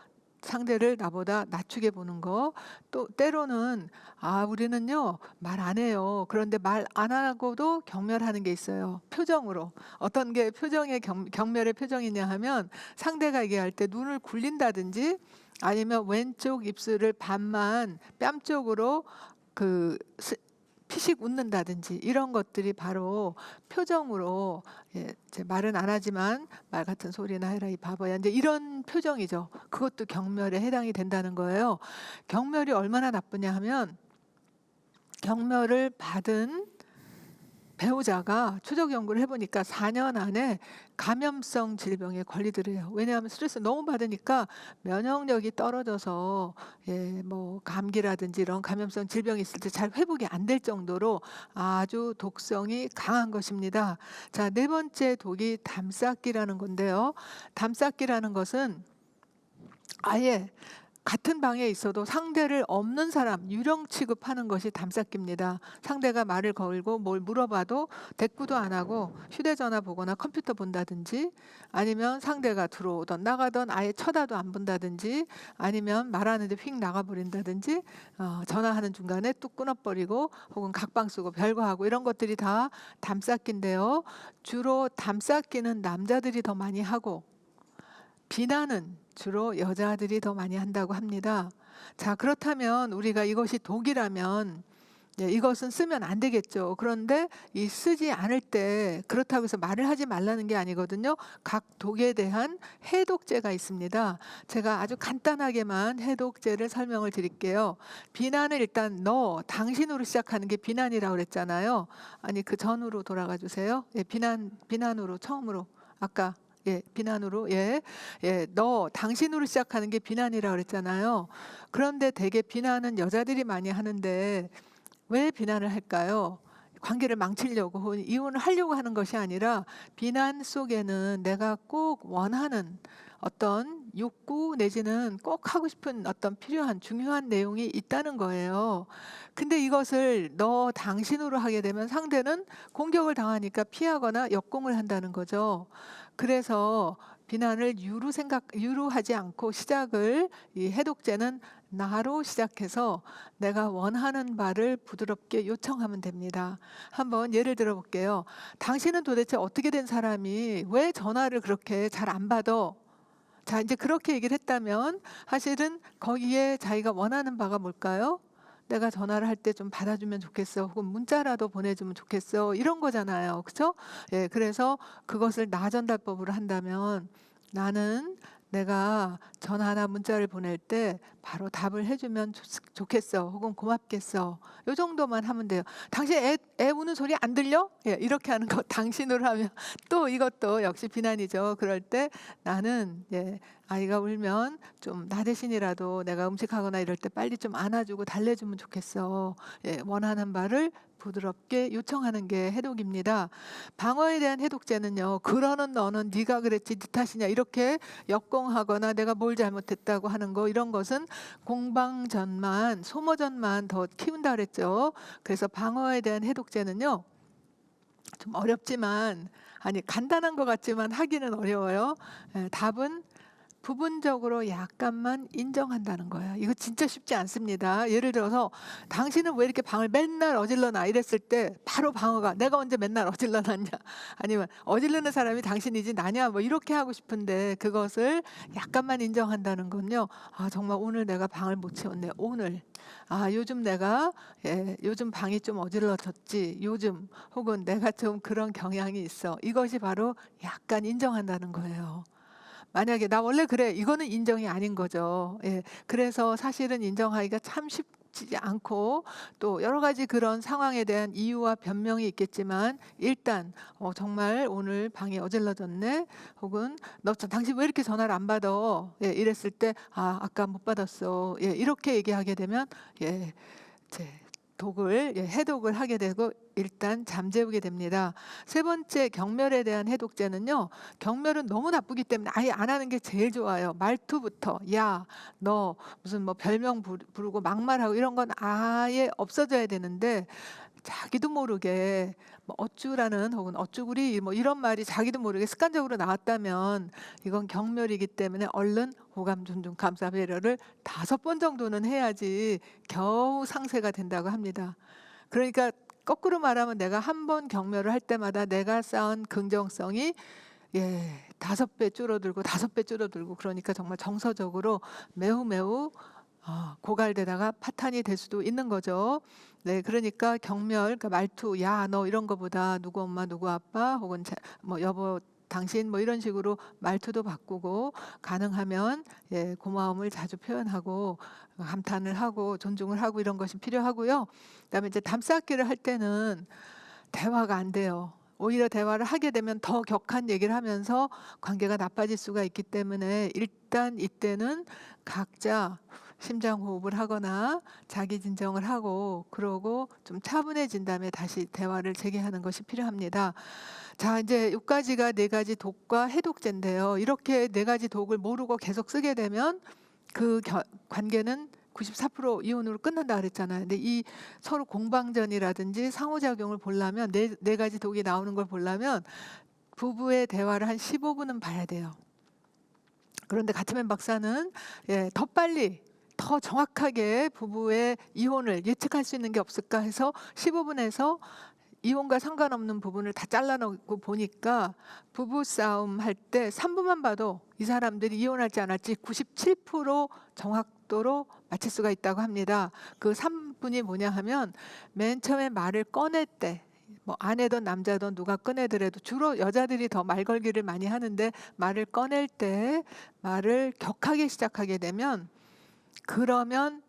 상대를 나보다 낮추게 보는 거. 또 때로는 아, 우리는요 말 안 해요. 그런데 말 안 하고도 경멸하는 게 있어요. 표정으로. 어떤 게 표정의 경멸의 표정이냐 하면, 상대가 얘기할 때 눈을 굴린다든지, 아니면 왼쪽 입술을 반만 뺨 쪽으로 그 피식 웃는다든지, 이런 것들이 바로 표정으로, 예, 제 말은 안 하지만 말 같은 소리나 해라 이 바보야, 이제 이런 표정이죠. 그것도 경멸에 해당이 된다는 거예요. 경멸이 얼마나 나쁘냐 하면, 경멸을 받은 배우자가 추적 연구를 해보니까 4년 안에 감염성 질병에 걸리더래요. 왜냐하면 스트레스 너무 받으니까 면역력이 떨어져서, 예, 뭐 감기라든지 이런 감염성 질병이 있을 때 잘 회복이 안 될 정도로 아주 독성이 강한 것입니다. 자, 네 번째 독이 담쌓기라는 건데요. 담쌓기라는 것은 아예 같은 방에 있어도 상대를 없는 사람, 유령 취급하는 것이 담쌓기입니다. 상대가 말을 걸고 뭘 물어봐도 대꾸도 안 하고 휴대전화 보거나 컴퓨터 본다든지, 아니면 상대가 들어오던 나가던 아예 쳐다도 안 본다든지, 아니면 말하는데 휙 나가버린다든지, 전화하는 중간에 뚝 끊어버리고, 혹은 각방 쓰고 별거 하고, 이런 것들이 다 담쌓기인데요. 주로 담쌓기는 남자들이 더 많이 하고, 비난은 주로 여자들이 더 많이 한다고 합니다. 자, 그렇다면 우리가 이것이 독이라면, 예, 이것은 쓰면 안 되겠죠. 그런데 이 쓰지 않을 때, 그렇다고 해서 말을 하지 말라는 게 아니거든요. 각 독에 대한 해독제가 있습니다. 제가 아주 간단하게만 해독제를 설명을 드릴게요. 비난을 일단 당신으로 시작하는 게 비난이라고 그랬잖아요. 아니, 그 전으로 돌아가 주세요. 예, 비난으로 처음으로, 아까, 예, 비난으로, 예, 예, 당신으로 시작하는 게 비난이라고 그랬잖아요. 그런데 대개 비난은 여자들이 많이 하는데 왜 비난을 할까요? 관계를 망치려고, 혹은 이혼을 하려고 하는 것이 아니라, 비난 속에는 내가 꼭 원하는 어떤 욕구, 내지는 꼭 하고 싶은 어떤 필요한 중요한 내용이 있다는 거예요. 근데 이것을 당신으로 하게 되면 상대는 공격을 당하니까 피하거나 역공을 한다는 거죠. 그래서 비난을 유루하지 않고, 시작을, 이 해독제는 나로 시작해서 내가 원하는 바를 부드럽게 요청하면 됩니다. 한번 예를 들어 볼게요. 당신은 도대체 어떻게 된 사람이 왜 전화를 그렇게 잘 안 받아? 자, 이제 그렇게 얘기를 했다면 사실은 거기에 자기가 원하는 바가 뭘까요? 내가 전화를 할 때 좀 받아주면 좋겠어, 혹은 문자라도 보내주면 좋겠어, 이런 거잖아요. 그렇죠? 예, 그래서 그것을 나 전달법으로 한다면, 나는 내가 전화나 문자를 보낼 때 바로 답을 해주면 좋겠어, 혹은 고맙겠어, 요 정도만 하면 돼요. 당신 애 우는 소리 안 들려? 예, 이렇게 하는 거 당신으로 하면 또 이것도 역시 비난이죠. 그럴 때 나는, 예, 아이가 울면 좀 나 대신이라도 내가 음식하거나 이럴 때 빨리 좀 안아주고 달래주면 좋겠어, 예, 원하는 바를 부드럽게 요청하는 게 해독입니다. 방어에 대한 해독제는요, 그러는 너는 네가 그랬지 네 탓이냐, 이렇게 역공하거나 내가 뭘 잘못했다고 하는 거, 이런 것은 공방전만, 소모전만 더 키운다 그랬죠. 그래서 방어에 대한 해독제는요, 좀 어렵지만, 아니 간단한 것 같지만 하기는 어려워요. 예, 답은 부분적으로 약간만 인정한다는 거예요. 이거 진짜 쉽지 않습니다. 예를 들어서 당신은 왜 이렇게 방을 맨날 어질러놔 이랬을 때 바로 방어가 내가 언제 맨날 어질러놨냐 아니면 어질르는 사람이 당신이지 나냐 뭐 이렇게 하고 싶은데 그것을 약간만 인정한다는 건요. 아 정말 오늘 내가 방을 못 채웠네. 오늘 요즘 내가 요즘 방이 좀 어질러졌지. 요즘 혹은 내가 좀 그런 경향이 있어. 이것이 바로 약간 인정한다는 거예요. 만약에 "나 원래 그래." 이거는 인정이 아닌 거죠. 예. 그래서 사실은 인정하기가 참 쉽지 않고 또 여러 가지 그런 상황에 대한 이유와 변명이 있겠지만 일단 정말 오늘 방이 어질러졌네." 혹은 "너 당신 왜 이렇게 전화를 안 받아?" 예 이랬을 때 아까 못 받았어." 예 이렇게 얘기하게 되면 예 제 해독을 하게 되고 일단 잠재우게 됩니다. 세 번째 경멸에 대한 해독제는요. 경멸은 너무 나쁘기 때문에 아예 안 하는 게 제일 좋아요. 말투부터 "야, 너" 무슨 뭐 별명 부르고 막말하고 이런 건 아예 없어져야 되는데 자기도 모르게 뭐 어쭈라는 혹은 어쭈구리 뭐 이런 말이 자기도 모르게 습관적으로 나왔다면 이건 경멸이기 때문에 얼른 호감, 존중, 감사, 배려를 5번 정도는 해야지 겨우 상쇄가 된다고 합니다. 그러니까 거꾸로 말하면 내가 한 번 경멸을 할 때마다 내가 쌓은 긍정성이 5배 줄어들고 5배 줄어들고 그러니까 정말 정서적으로 매우 매우 고갈되다가 파탄이 될 수도 있는 거죠. 네 그러니까 경멸 그러니까 말투 "야 너." 이런 거보다 "누구 엄마, 누구 아빠." 혹은 뭐 "여보, 당신." 뭐 이런 식으로 말투도 바꾸고 가능하면 고마움을 자주 표현하고 감탄을 하고 존중을 하고 이런 것이 필요하고요. 그다음에 이제 담쌓기를 할 때는 대화가 안 돼요. 오히려 대화를 하게 되면 더 격한 얘기를 하면서 관계가 나빠질 수가 있기 때문에 일단 이때는 각자 심장 호흡을 하거나 자기 진정을 하고 그러고 좀 차분해진 다음에 다시 대화를 재개하는 것이 필요합니다. 자 이제 요까지가 4 가지 독과 해독제인데요. 이렇게 4 가지 독을 모르고 계속 쓰게 되면 그 관계는 94% 이혼으로 끝난다 그랬잖아요. 근데 이 서로 공방전이라든지 상호작용을 보려면 네 가지 독이 나오는 걸 보려면 부부의 대화를 한 15분은 봐야 돼요. 그런데 가트맨 박사는 더 빨리 더 정확하게 부부의 이혼을 예측할 수 있는 게 없을까 해서 15분에서 이혼과 상관없는 부분을 다 잘라 놓고 보니까 부부 싸움 할 때 3분만 봐도 이 사람들이 이혼할지 안 할지 97% 정확도로 맞힐 수가 있다고 합니다. 그 3분이 뭐냐 하면 맨 처음에 말을 꺼낼 때 뭐 아내든 남자든 누가 꺼내더라도 주로 여자들이 더 말 걸기를 많이 하는데 말을 꺼낼 때 말을 격하게 시작하게 되면 그러면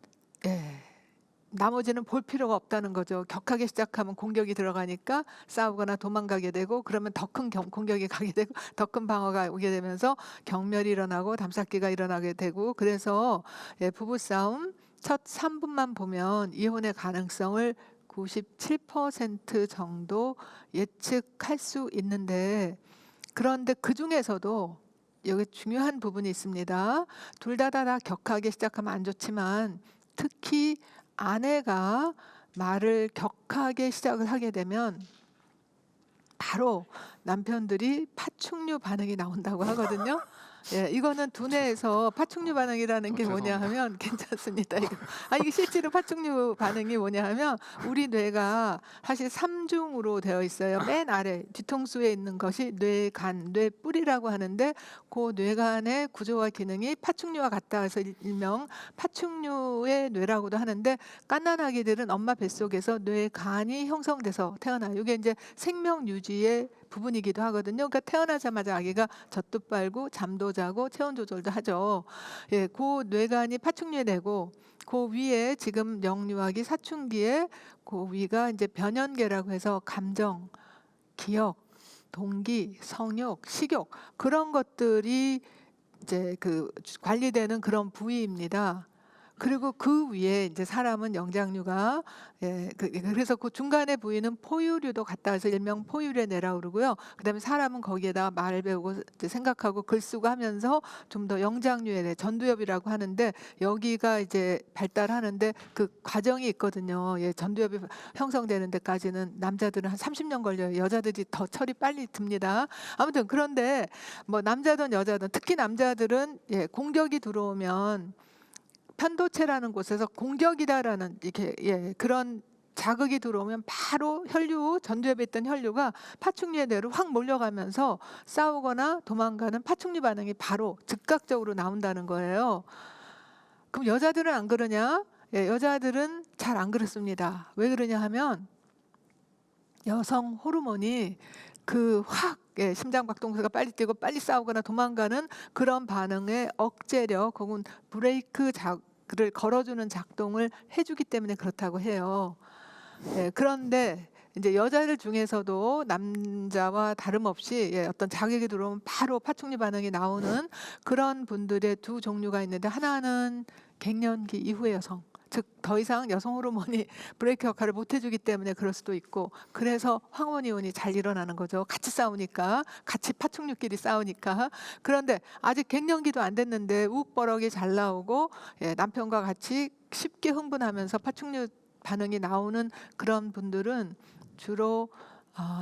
나머지는 볼 필요가 없다는 거죠. 격하게 시작하면 공격이 들어가니까 싸우거나 도망가게 되고 그러면 더 큰 공격이 가게 되고 더 큰 방어가 오게 되면서 경멸이 일어나고 담쌓기가 일어나게 되고 그래서 부부싸움 첫 3분만 보면 이혼의 가능성을 97% 정도 예측할 수 있는데 그런데 그중에서도 여기 중요한 부분이 있습니다. 둘 다 격하게 시작하면 안 좋지만 특히 아내가 말을 격하게 시작을 하게 되면 바로 남편들이 파충류 반응이 나온다고 하거든요. 이거는 두뇌에서 파충류 반응이라는 게 뭐냐 죄송합니다. 하면 괜찮습니다. 이게 실제로 파충류 반응이 뭐냐 하면 우리 뇌가 사실 3중으로 되어 있어요. 맨 아래 뒤통수에 있는 것이 뇌간, 뇌뿔이라고 하는데 그 뇌간의 구조와 기능이 파충류와 같다 해서 일명 파충류의 뇌라고도 하는데 갓난아기들은 엄마 뱃속에서 뇌간이 형성돼서 태어나요. 이게 이제 생명 유지의 부분이기도 하거든요. 그러니까 태어나자마자 아기가 젖도 빨고 잠도 자고 체온 조절도 하죠. 그 뇌간이 파충류의 뇌고 그 위에 지금 영유아기 사춘기에 그 위가 이제 변연계라고 해서 감정, 기억, 동기, 성욕, 식욕 그런 것들이 이제 그 관리되는 그런 부위입니다. 그리고 그 위에 이제 사람은 영장류가 그래서 그 중간에 부위는 포유류도 갔다 와서 일명 포유류에 내라 그러고요. 그다음에 사람은 거기에다 말 배우고 이제 생각하고 글 쓰고 하면서 좀 더 영장류에 내 전두엽이라고 하는데 여기가 이제 발달하는데 그 과정이 있거든요. 예, 전두엽이 형성되는 데까지는 남자들은 한 30년 걸려요. 여자들이 더 철이 빨리 듭니다. 아무튼 그런데 뭐 남자든 여자든 특히 남자들은 공격이 들어오면 편도체라는 곳에서 공격이다라는 이렇게 그런 자극이 들어오면 바로 전두엽에 있던 혈류가 파충류의 뇌로 확 몰려가면서 싸우거나 도망가는 파충류 반응이 바로 즉각적으로 나온다는 거예요. 그럼 여자들은 안 그러냐? 여자들은 잘 안 그렇습니다. 왜 그러냐 하면 여성 호르몬이 심장박동수가 빨리 뛰고 빨리 싸우거나 도망가는 그런 반응의 억제력 혹은 브레이크를 걸어주는 작동을 해주기 때문에 그렇다고 해요. 그런데 이제 여자들 중에서도 남자와 다름없이 어떤 자극이 들어오면 바로 파충류 반응이 나오는 그런 분들의 두 종류가 있는데 하나는 갱년기 이후의 여성, 즉 더 이상 여성 호르몬이 브레이크 역할을 못 해주기 때문에 그럴 수도 있고 그래서 황혼이혼이 잘 일어나는 거죠. 같이 싸우니까 같이 파충류끼리 싸우니까. 그런데 아직 갱년기도 안 됐는데 우욱버럭이 잘 나오고 남편과 같이 쉽게 흥분하면서 파충류 반응이 나오는 그런 분들은 주로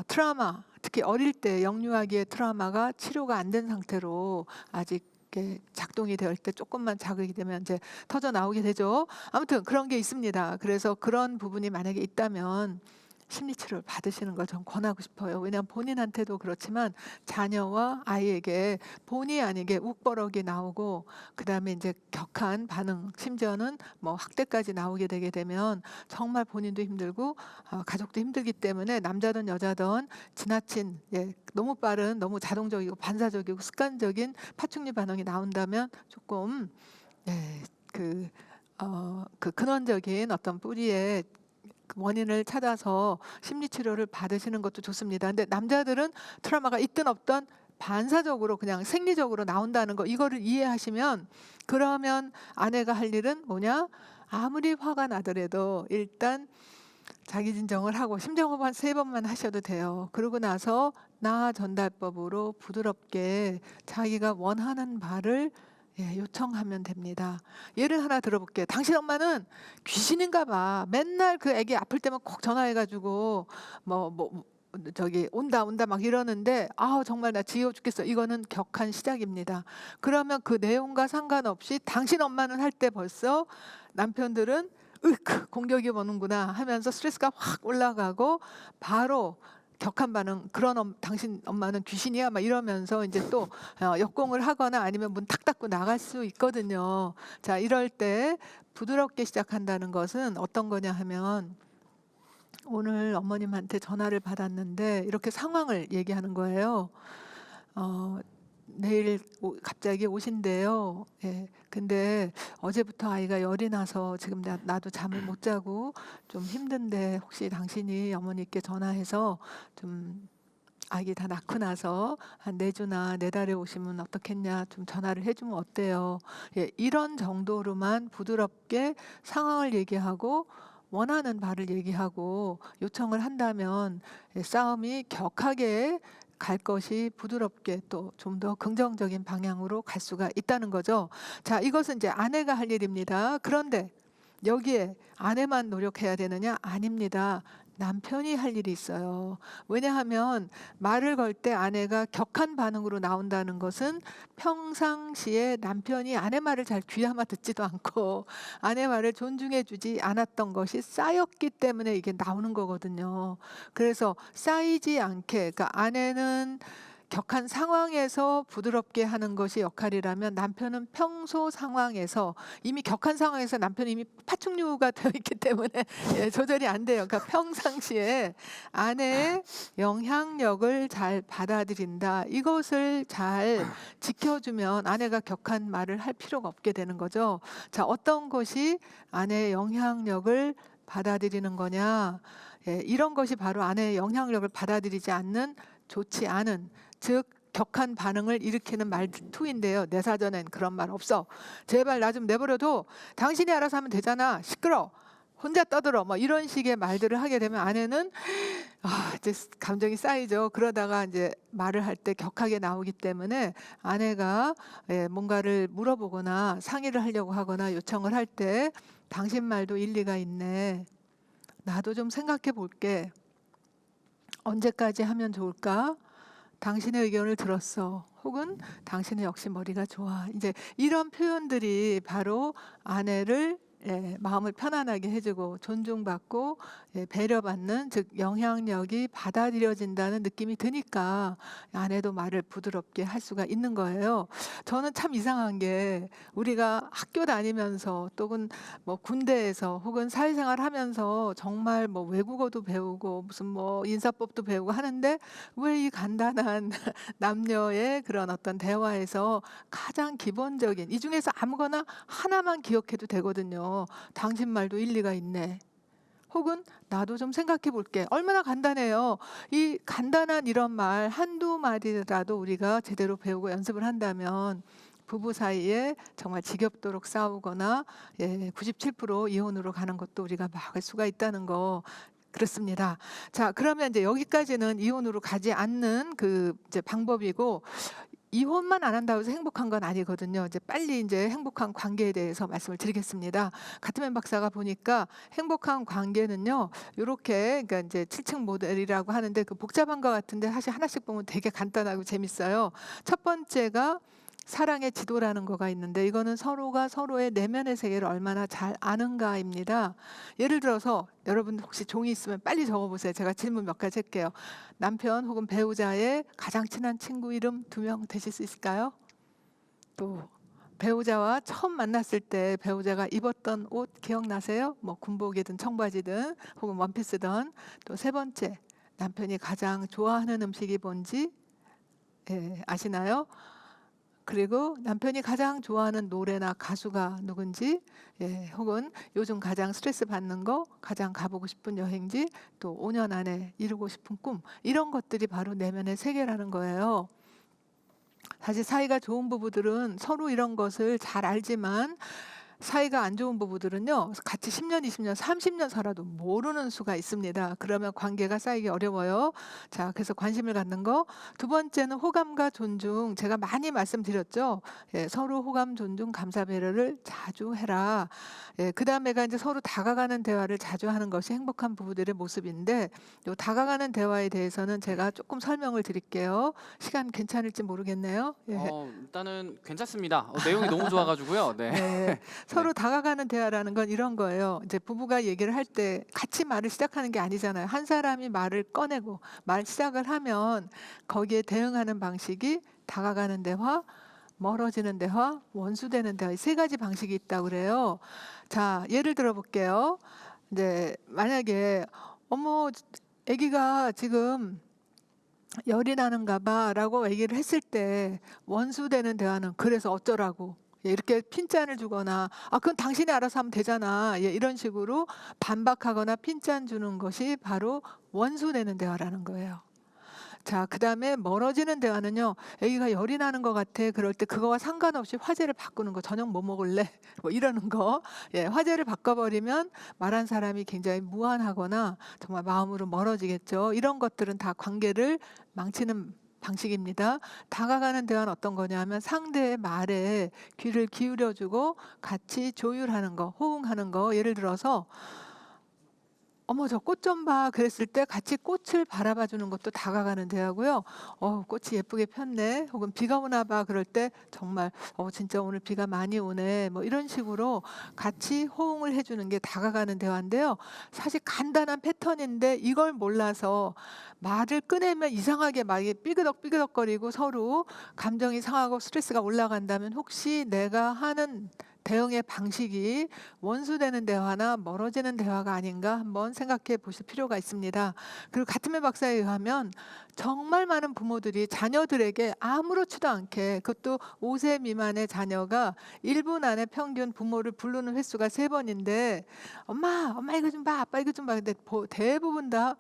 트라우마, 특히 어릴 때 영유아기의 트라우마가 치료가 안 된 상태로 아직 이렇게 작동이 될 때 조금만 자극이 되면 이제 터져 나오게 되죠. 아무튼 그런 게 있습니다. 그래서 그런 부분이 만약에 있다면 심리치료를 받으시는 걸 전 권하고 싶어요. 왜냐하면 본인한테도 그렇지만 자녀와 아이에게 본의 아니게 욱버럭이 나오고 그다음에 이제 격한 반응, 심지어는 뭐 학대까지 나오게 되게 되면 정말 본인도 힘들고 가족도 힘들기 때문에 남자든 여자든 지나친 너무 빠른, 너무 자동적이고 반사적이고 습관적인 파충류 반응이 나온다면 조금 그 근원적인 어떤 뿌리의 원인을 찾아서 심리치료를 받으시는 것도 좋습니다. 근데 남자들은 트라우마가 있든 없든 반사적으로 그냥 생리적으로 나온다는 거 이거를 이해하시면 그러면 아내가 할 일은 뭐냐? 아무리 화가 나더라도 일단 자기 진정을 하고 심정호흡 한 3번만 하셔도 돼요. 그러고 나서 나 전달법으로 부드럽게 자기가 원하는 바를 요청하면 됩니다. 예를 하나 들어볼게요. 당신 엄마는 귀신인가 봐. 맨날 그 애기 아플 때만 꼭 전화해가지고 저기 온다 막 이러는데 정말 나 지겨워 죽겠어. 이거는 격한 시작입니다. 그러면 그 내용과 상관없이 당신 엄마는 할 때 벌써 남편들은 공격이 오는구나 하면서 스트레스가 확 올라가고 바로 격한 반응, 당신 엄마는 귀신이야 막 이러면서 이제 또 역공을 하거나 아니면 문 탁 닫고 나갈 수 있거든요. 자, 이럴 때 부드럽게 시작한다는 것은 어떤 거냐 하면 오늘 어머님한테 전화를 받았는데 이렇게 상황을 얘기하는 거예요. 내일 갑자기 오신대요. 근데 어제부터 아이가 열이 나서 지금 나도 잠을 못 자고 좀 힘든데 혹시 당신이 어머니께 전화해서 좀 아기 다 낳고 나서 한 4주나 4달에 오시면 어떻겠냐 좀 전화를 해주면 어때요? 이런 정도로만 부드럽게 상황을 얘기하고 원하는 바를 얘기하고 요청을 한다면 싸움이 격하게 갈 것이 부드럽게 또 좀 더 긍정적인 방향으로 갈 수가 있다는 거죠. 자, 이것은 이제 아내가 할 일입니다. 그런데 여기에 아내만 노력해야 되느냐? 아닙니다. 남편이 할 일이 있어요. 왜냐하면 말을 걸 때 아내가 격한 반응으로 나온다는 것은 평상시에 남편이 아내 말을 잘 귀담아 듣지도 않고 아내 말을 존중해 주지 않았던 것이 쌓였기 때문에 이게 나오는 거거든요. 그래서 쌓이지 않게, 그러니까 아내는 격한 상황에서 부드럽게 하는 것이 역할이라면 남편은 평소 상황에서 이미 격한 상황에서 남편이 이미 파충류가 되어 있기 때문에 조절이 안 돼요. 그러니까 평상시에 아내의 영향력을 잘 받아들인다. 이것을 잘 지켜주면 아내가 격한 말을 할 필요가 없게 되는 거죠. 자, 어떤 것이 아내의 영향력을 받아들이는 거냐? 이런 것이 바로 아내의 영향력을 받아들이지 않는 좋지 않은, 즉 격한 반응을 일으키는 말투인데요. 내 사전엔 그런 말 없어. 제발 나 좀 내버려둬. 당신이 알아서 하면 되잖아. 시끄러. 혼자 떠들어. 뭐 이런 식의 말들을 하게 되면 아내는 이제 감정이 쌓이죠. 그러다가 이제 말을 할 때 격하게 나오기 때문에 아내가 뭔가를 물어보거나 상의를 하려고 하거나 요청을 할 때 당신 말도 일리가 있네. 나도 좀 생각해 볼게. 언제까지 하면 좋을까? 당신의 의견을 들었어. 혹은 당신은 역시 머리가 좋아. 이제 이런 표현들이 바로 아내를 마음을 편안하게 해주고 존중받고 배려받는, 즉 영향력이 받아들여진다는 느낌이 드니까 아내도 말을 부드럽게 할 수가 있는 거예요. 저는 참 이상한 게 우리가 학교 다니면서 또는 뭐 군대에서 혹은 사회생활 하면서 정말 뭐 외국어도 배우고 무슨 뭐 인사법도 배우고 하는데 왜 이 간단한 남녀의 그런 어떤 대화에서 가장 기본적인 이 중에서 아무거나 하나만 기억해도 되거든요. 당신 말도 일리가 있네. 혹은 나도 좀 생각해 볼게. 얼마나 간단해요. 이 간단한 이런 말 한두 마디라도 우리가 제대로 배우고 연습을 한다면 부부 사이에 정말 지겹도록 싸우거나 97% 이혼으로 가는 것도 우리가 막을 수가 있다는 거. 그렇습니다. 자, 그러면 이제 여기까지는 이혼으로 가지 않는 그 이제 방법이고, 이혼만 안 한다고 해서 행복한 건 아니거든요. 이제 빨리 이제 행복한 관계에 대해서 말씀을 드리겠습니다. 가트맨 박사가 보니까 행복한 관계는요, 요렇게 그러니까 이제 7층 모델이라고 하는데 그 복잡한 것 같은데 사실 하나씩 보면 되게 간단하고 재밌어요. 첫 번째가 사랑의 지도라는 거가 있는데 이거는 서로가 서로의 내면의 세계를 얼마나 잘 아는가입니다. 예를 들어서 여러분 혹시 종이 있으면 빨리 적어보세요. 제가 질문 몇 가지 할게요. 남편 혹은 배우자의 가장 친한 친구 이름 2명 되실 수 있을까요? 또 배우자와 처음 만났을 때 배우자가 입었던 옷 기억나세요? 뭐 군복이든 청바지든 혹은 원피스든. 또 세 번째, 남편이 가장 좋아하는 음식이 뭔지 아시나요? 그리고 남편이 가장 좋아하는 노래나 가수가 누군지, 혹은 요즘 가장 스트레스 받는 거, 가장 가보고 싶은 여행지, 또 5년 안에 이루고 싶은 꿈, 이런 것들이 바로 내면의 세계라는 거예요. 사실 사이가 좋은 부부들은 서로 이런 것을 잘 알지만 사이가 안 좋은 부부들은요, 같이 10년, 20년, 30년 살아도 모르는 수가 있습니다. 그러면 관계가 쌓이기 어려워요. 자, 그래서 관심을 갖는 거. 두 번째는 호감과 존중. 제가 많이 말씀드렸죠. 서로 호감, 존중, 감사, 배려를 자주 해라. 그 다음에가 이제 서로 다가가는 대화를 자주 하는 것이 행복한 부부들의 모습인데, 요 다가가는 대화에 대해서는 제가 조금 설명을 드릴게요. 시간 괜찮을지 모르겠네요. 일단은 괜찮습니다. 내용이 너무 좋아가지고요. 네. 네. 서로 다가가는 대화라는 건 이런 거예요. 이제 부부가 얘기를 할 때 같이 말을 시작하는 게 아니잖아요. 한 사람이 말을 꺼내고 말 시작을 하면 거기에 대응하는 방식이 다가가는 대화, 멀어지는 대화, 원수되는 대화, 이 세 가지 방식이 있다고 그래요. 자, 예를 들어 볼게요. 이제 만약에 어머, 아기가 지금 열이 나는가 봐라고 얘기를 했을 때 원수되는 대화는 그래서 어쩌라고, 이렇게 핀잔을 주거나 그건 당신이 알아서 하면 되잖아, 이런 식으로 반박하거나 핀잔 주는 것이 바로 원수되는 대화라는 거예요. 자, 그다음에 멀어지는 대화는요. 아기가 열이 나는 것 같아. 그럴 때 그거와 상관없이 화제를 바꾸는 거. 저녁 뭐 먹을래? 뭐 이러는 거. 화제를 바꿔버리면 말한 사람이 굉장히 무안하거나 정말 마음으로 멀어지겠죠. 이런 것들은 다 관계를 망치는 방식입니다. 다가가는 대화는 어떤 거냐면 상대의 말에 귀를 기울여주고 같이 조율하는 거, 호응하는 거. 예를 들어서 어머 저 꽃 좀 봐 그랬을 때 같이 꽃을 바라봐 주는 것도 다가가는 대화고요. 꽃이 예쁘게 폈네. 혹은 비가 오나 봐 그럴 때 정말 진짜 오늘 비가 많이 오네. 뭐 이런 식으로 같이 호응을 해 주는 게 다가가는 대화인데요. 사실 간단한 패턴인데 이걸 몰라서 말을 꺼내면 이상하게 막 삐그덕삐그덕거리고 서로 감정이 상하고 스트레스가 올라간다면 혹시 내가 하는 대응의 방식이 원수되는 대화나 멀어지는 대화가 아닌가 한번 생각해 보실 필요가 있습니다. 그리고 가트맨 박사에 의하면 정말 많은 부모들이 자녀들에게 아무렇지도 않게, 그것도 5세 미만의 자녀가 1분 안에 평균 부모를 부르는 횟수가 3번인데 엄마 이거 좀 봐, 아빠 이거 좀 봐. 근데 대부분 다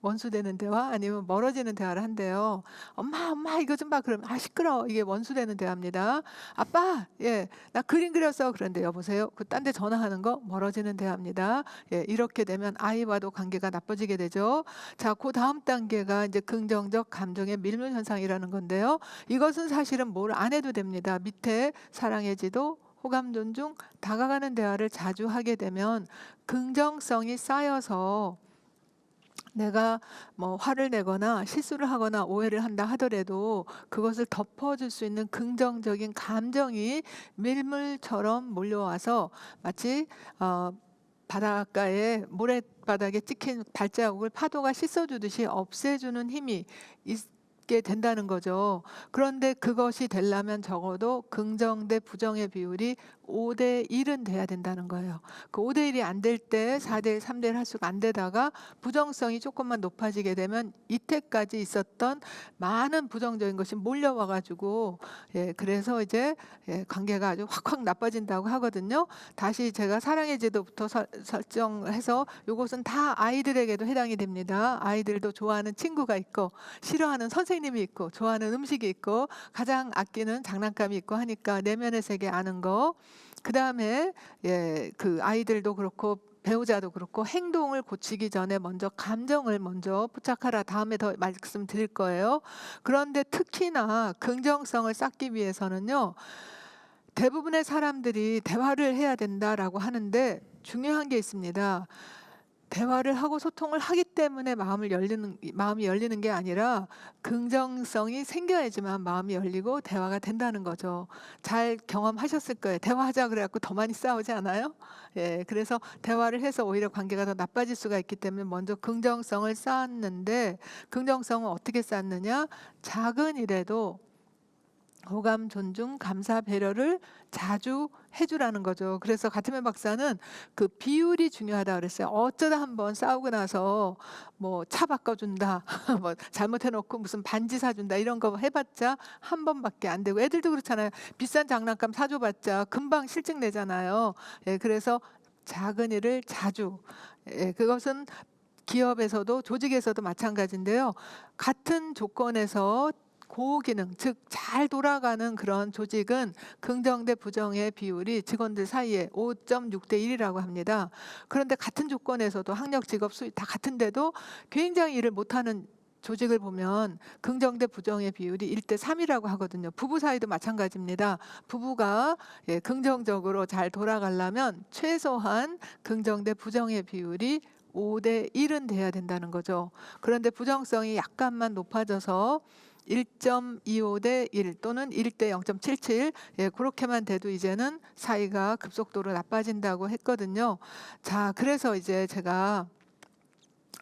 원수되는 대화 아니면 멀어지는 대화를 한대요. 엄마, 엄마 이거 좀 봐. 그럼 아 시끄러워. 이게 원수되는 대화입니다. 아빠, 예, 나 그림 그렸어. 그런데 여보세요. 그 딴 데 전화하는 거 멀어지는 대화입니다. 예, 이렇게 되면 아이와도 관계가 나빠지게 되죠. 자, 그 다음 단계가 이제 긍정적 감정의 밀물 현상이라는 건데요. 이것은 사실은 뭘 안 해도 됩니다. 밑에 사랑의 지도, 호감, 존중, 다가가는 대화를 자주 하게 되면 긍정성이 쌓여서 내가 뭐 화를 내거나 실수를 하거나 오해를 한다 하더라도 그것을 덮어줄 수 있는 긍정적인 감정이 밀물처럼 몰려와서 마치 바닷가에 모래바닥에 찍힌 발자국을 파도가 씻어주듯이 없애주는 힘이 있게 된다는 거죠. 그런데 그것이 되려면 적어도 긍정 대 부정의 비율이 5대 1은 돼야 된다는 거예요. 그 5대 1이 안 될 때 4대 1, 3대 1 할 수가 안 되다가 부정성이 조금만 높아지게 되면 이때까지 있었던 많은 부정적인 것이 몰려와 가지고 그래서 이제 관계가 아주 확확 나빠진다고 하거든요. 다시 제가 사랑의 제도부터 설정해서 요것은 다 아이들에게도 해당이 됩니다. 아이들도 좋아하는 친구가 있고 싫어하는 선생님이 있고 좋아하는 음식이 있고 가장 아끼는 장난감이 있고 하니까 내면의 세계 아는 거. 그다음에 그 아이들도 그렇고 배우자도 그렇고 행동을 고치기 전에 먼저 감정을 먼저 포착하라. 다음에 더 말씀드릴 거예요. 그런데 특히나 긍정성을 쌓기 위해서는요. 대부분의 사람들이 대화를 해야 된다라고 하는데 중요한 게 있습니다. 대화를 하고 소통을 하기 때문에 마음이 열리는 게 아니라 긍정성이 생겨야지만 마음이 열리고 대화가 된다는 거죠. 잘 경험하셨을 거예요. 대화하자 그래 갖고 더 많이 싸우지 않아요? 예, 그래서 대화를 해서 오히려 관계가 더 나빠질 수가 있기 때문에 먼저 긍정성을 쌓았는데 긍정성은 어떻게 쌓느냐? 작은 일에도 호감, 존중, 감사, 배려를 자주 해주라는 거죠. 그래서 가트맨 박사는 그 비율이 중요하다 그랬어요. 어쩌다 한번 싸우고 나서 뭐 차 바꿔준다, 뭐 잘못해놓고 무슨 반지 사준다 이런 거 해봤자 한 번밖에 안 되고 애들도 그렇잖아요. 비싼 장난감 사줘봤자 금방 실증 내잖아요. 그래서 작은 일을 자주 그것은 기업에서도 조직에서도 마찬가지인데요. 같은 조건에서 고기능, 즉 잘 돌아가는 그런 조직은 긍정 대 부정의 비율이 직원들 사이에 5.6대 1이라고 합니다. 그런데 같은 조건에서도 학력, 직업, 수입 다 같은데도 굉장히 일을 못하는 조직을 보면 긍정 대 부정의 비율이 1대 3이라고 하거든요. 부부 사이도 마찬가지입니다. 부부가 긍정적으로 잘 돌아가려면 최소한 긍정 대 부정의 비율이 5대 1은 돼야 된다는 거죠. 그런데 부정성이 약간만 높아져서 1.25 대 1 또는 1대 0.77 그렇게만 돼도 이제는 사이가 급속도로 나빠진다고 했거든요. 자, 그래서 이제 제가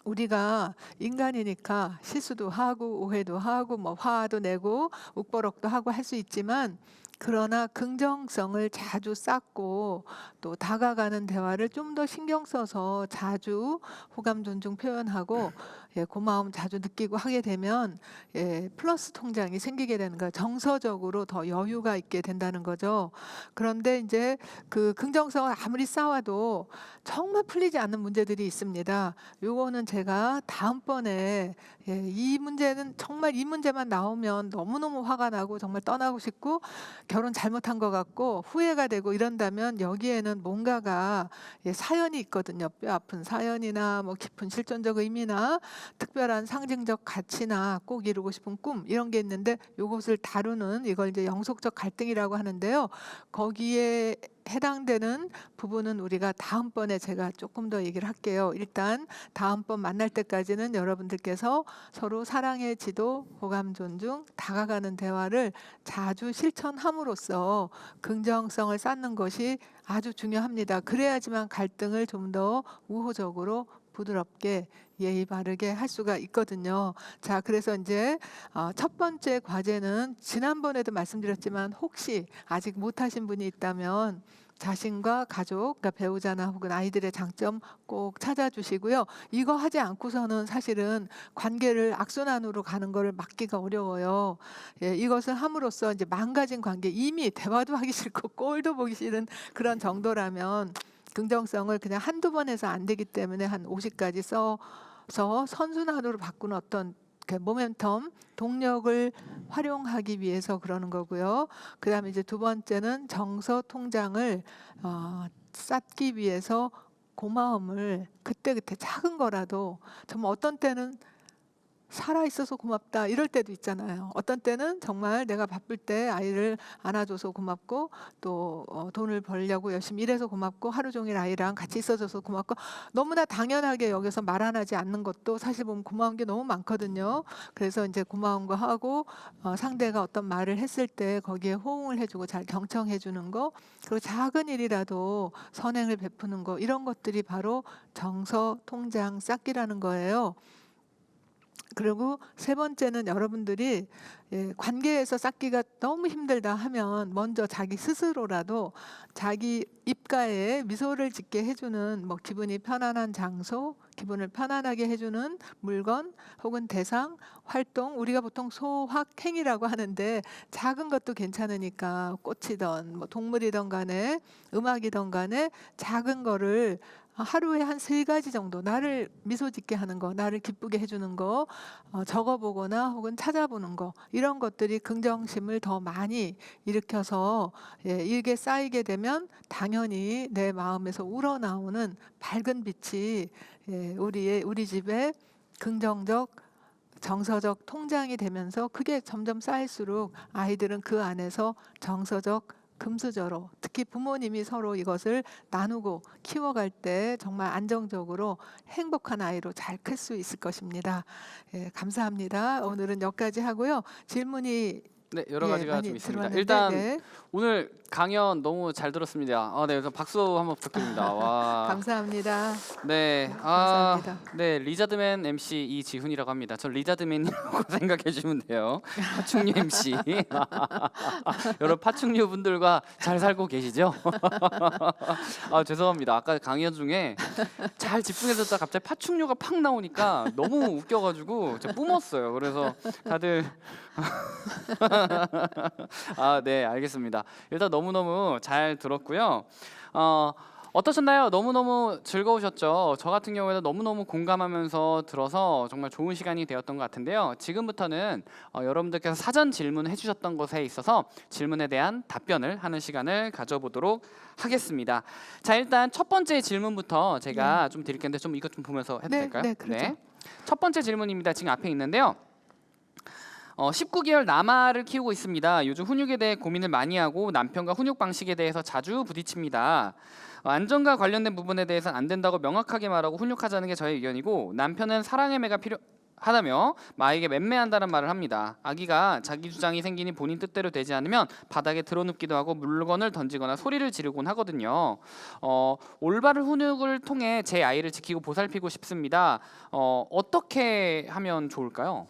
우리가 인간이니까 실수도 하고 오해도 하고 뭐 화도 내고 욱버럭도 하고 할 수 있지만 그러나 긍정성을 자주 쌓고 또 다가가는 대화를 좀 더 신경 써서 자주 호감, 존중 표현하고 고마움 자주 느끼고 하게 되면 플러스 통장이 생기게 되는 거예요. 정서적으로 더 여유가 있게 된다는 거죠. 그런데 이제 그 긍정성을 아무리 쌓아도 정말 풀리지 않는 문제들이 있습니다. 요거는 제가 다음번에 이 문제는 정말 이 문제만 나오면 너무너무 화가 나고 정말 떠나고 싶고 결혼 잘못한 것 같고 후회가 되고 이런다면 여기에는 뭔가가 사연이 있거든요. 뼈 아픈 사연이나 뭐 깊은 실존적 의미나 특별한 상징적 가치나 꼭 이루고 싶은 꿈 이런 게 있는데 요것을 다루는 이걸 이제 영속적 갈등이라고 하는데요. 거기에 해당되는 부분은 우리가 다음번에 제가 조금 더 얘기를 할게요. 일단 다음번 만날 때까지는 여러분들께서 서로 사랑의 지도, 호감, 존중, 다가가는 대화를 자주 실천함으로써 긍정성을 쌓는 것이 아주 중요합니다. 그래야지만 갈등을 좀 더 우호적으로 부드럽게 예의 바르게 할 수가 있거든요. 자, 그래서 이제 첫 번째 과제는 지난번에도 말씀드렸지만 혹시 아직 못하신 분이 있다면 자신과 가족, 그러니까 배우자나 혹은 아이들의 장점 꼭 찾아주시고요. 이거 하지 않고서는 사실은 관계를 악순환으로 가는 거를 막기가 어려워요. 이것을 함으로써 이제 망가진 관계, 이미 대화도 하기 싫고 꼴도 보기 싫은 그런 정도라면 긍정성을 그냥 한두 번 해서 안 되기 때문에 한 50가지 써 선순환으로 바꾸는 어떤 그 모멘텀, 동력을 활용하기 위해서 그러는 거고요. 그다음에 이제 두 번째는 정서 통장을 쌓기 위해서 고마움을 그때그때 작은 거라도 정말 어떤 때는 살아있어서 고맙다 이럴 때도 있잖아요. 어떤 때는 정말 내가 바쁠 때 아이를 안아줘서 고맙고 또 돈을 벌려고 열심히 일해서 고맙고 하루 종일 아이랑 같이 있어줘서 고맙고 너무나 당연하게 여기서 말 안 하지 않는 것도 사실 보면 고마운 게 너무 많거든요. 그래서 이제 고마운 거 하고 상대가 어떤 말을 했을 때 거기에 호응을 해주고 잘 경청해 주는 거 그리고 작은 일이라도 선행을 베푸는 거 이런 것들이 바로 정서 통장 쌓기라는 거예요. 그리고 세 번째는 여러분들이 관계에서 쌓기가 너무 힘들다 하면 먼저 자기 스스로라도 자기 입가에 미소를 짓게 해주는 뭐 기분이 편안한 장소, 기분을 편안하게 해주는 물건 혹은 대상, 활동 우리가 보통 소확행이라고 하는데 작은 것도 괜찮으니까 꽃이든 뭐 동물이든 간에 음악이든 간에 작은 거를 하루에 한 3가지 정도 나를 미소 짓게 하는 거, 나를 기쁘게 해주는 거 적어보거나 혹은 찾아보는 거 이런 것들이 긍정심을 더 많이 일으켜서 이게 쌓이게 되면 당연히 내 마음에서 우러나오는 밝은 빛이 우리 집에 긍정적 정서적 통장이 되면서 그게 점점 쌓일수록 아이들은 그 안에서 정서적 금수저로 특히 부모님이 서로 이것을 나누고 키워갈 때 정말 안정적으로 행복한 아이로 잘 클 수 있을 것입니다. 감사합니다. 오늘은 여기까지 하고요. 질문이 네, 여러 가지가 많이 좀 있습니다. 들어왔는데, 일단 네. 오늘 강연 너무 잘 들었습니다. 네, 그래서 박수 한번 부탁드립니다. 와. 감사합니다. 네, 감사합니다. 네, 리자드맨 MC 이지훈이라고 합니다. 전 리자드맨이라고 생각해 주면 돼요. 파충류 MC. 여러분 파충류 분들과 잘 살고 계시죠? 죄송합니다. 아까 강연 중에 잘 집중해서 듣다 갑자기 파충류가 팍 나오니까 너무 웃겨가지고 제가 뿜었어요. 그래서 다들 네, 알겠습니다. 일단 너무너무 잘 들었고요. 어떠셨나요? 너무너무 즐거우셨죠? 저 같은 경우에는 너무너무 공감하면서 들어서 정말 좋은 시간이 되었던 것 같은데요. 지금부터는 여러분들께서 사전 질문해 주셨던 것에 있어서 질문에 대한 답변을 하는 시간을 가져보도록 하겠습니다. 자, 일단 첫 번째 질문부터 제가 좀 드릴 텐데 좀 이것 좀 보면서 해도 될까요? 네, 그렇죠. 첫 번째 질문입니다. 지금 앞에 있는데요. 19개월 남아를 키우고 있습니다. 요즘 훈육에 대해 고민을 많이 하고 남편과 훈육 방식에 대해서 자주 부딪힙니다. 안전과 관련된 부분에 대해서는 안 된다고 명확하게 말하고 훈육하자는 게 저의 의견이고 남편은 사랑의 매가 필요하다며 마에게 맴매한다는 말을 합니다. 아기가 자기 주장이 생기니 본인 뜻대로 되지 않으면 바닥에 드러눕기도 하고 물건을 던지거나 소리를 지르곤 하거든요. 올바른 훈육을 통해 제 아이를 지키고 보살피고 싶습니다. 어떻게 하면 좋을까요?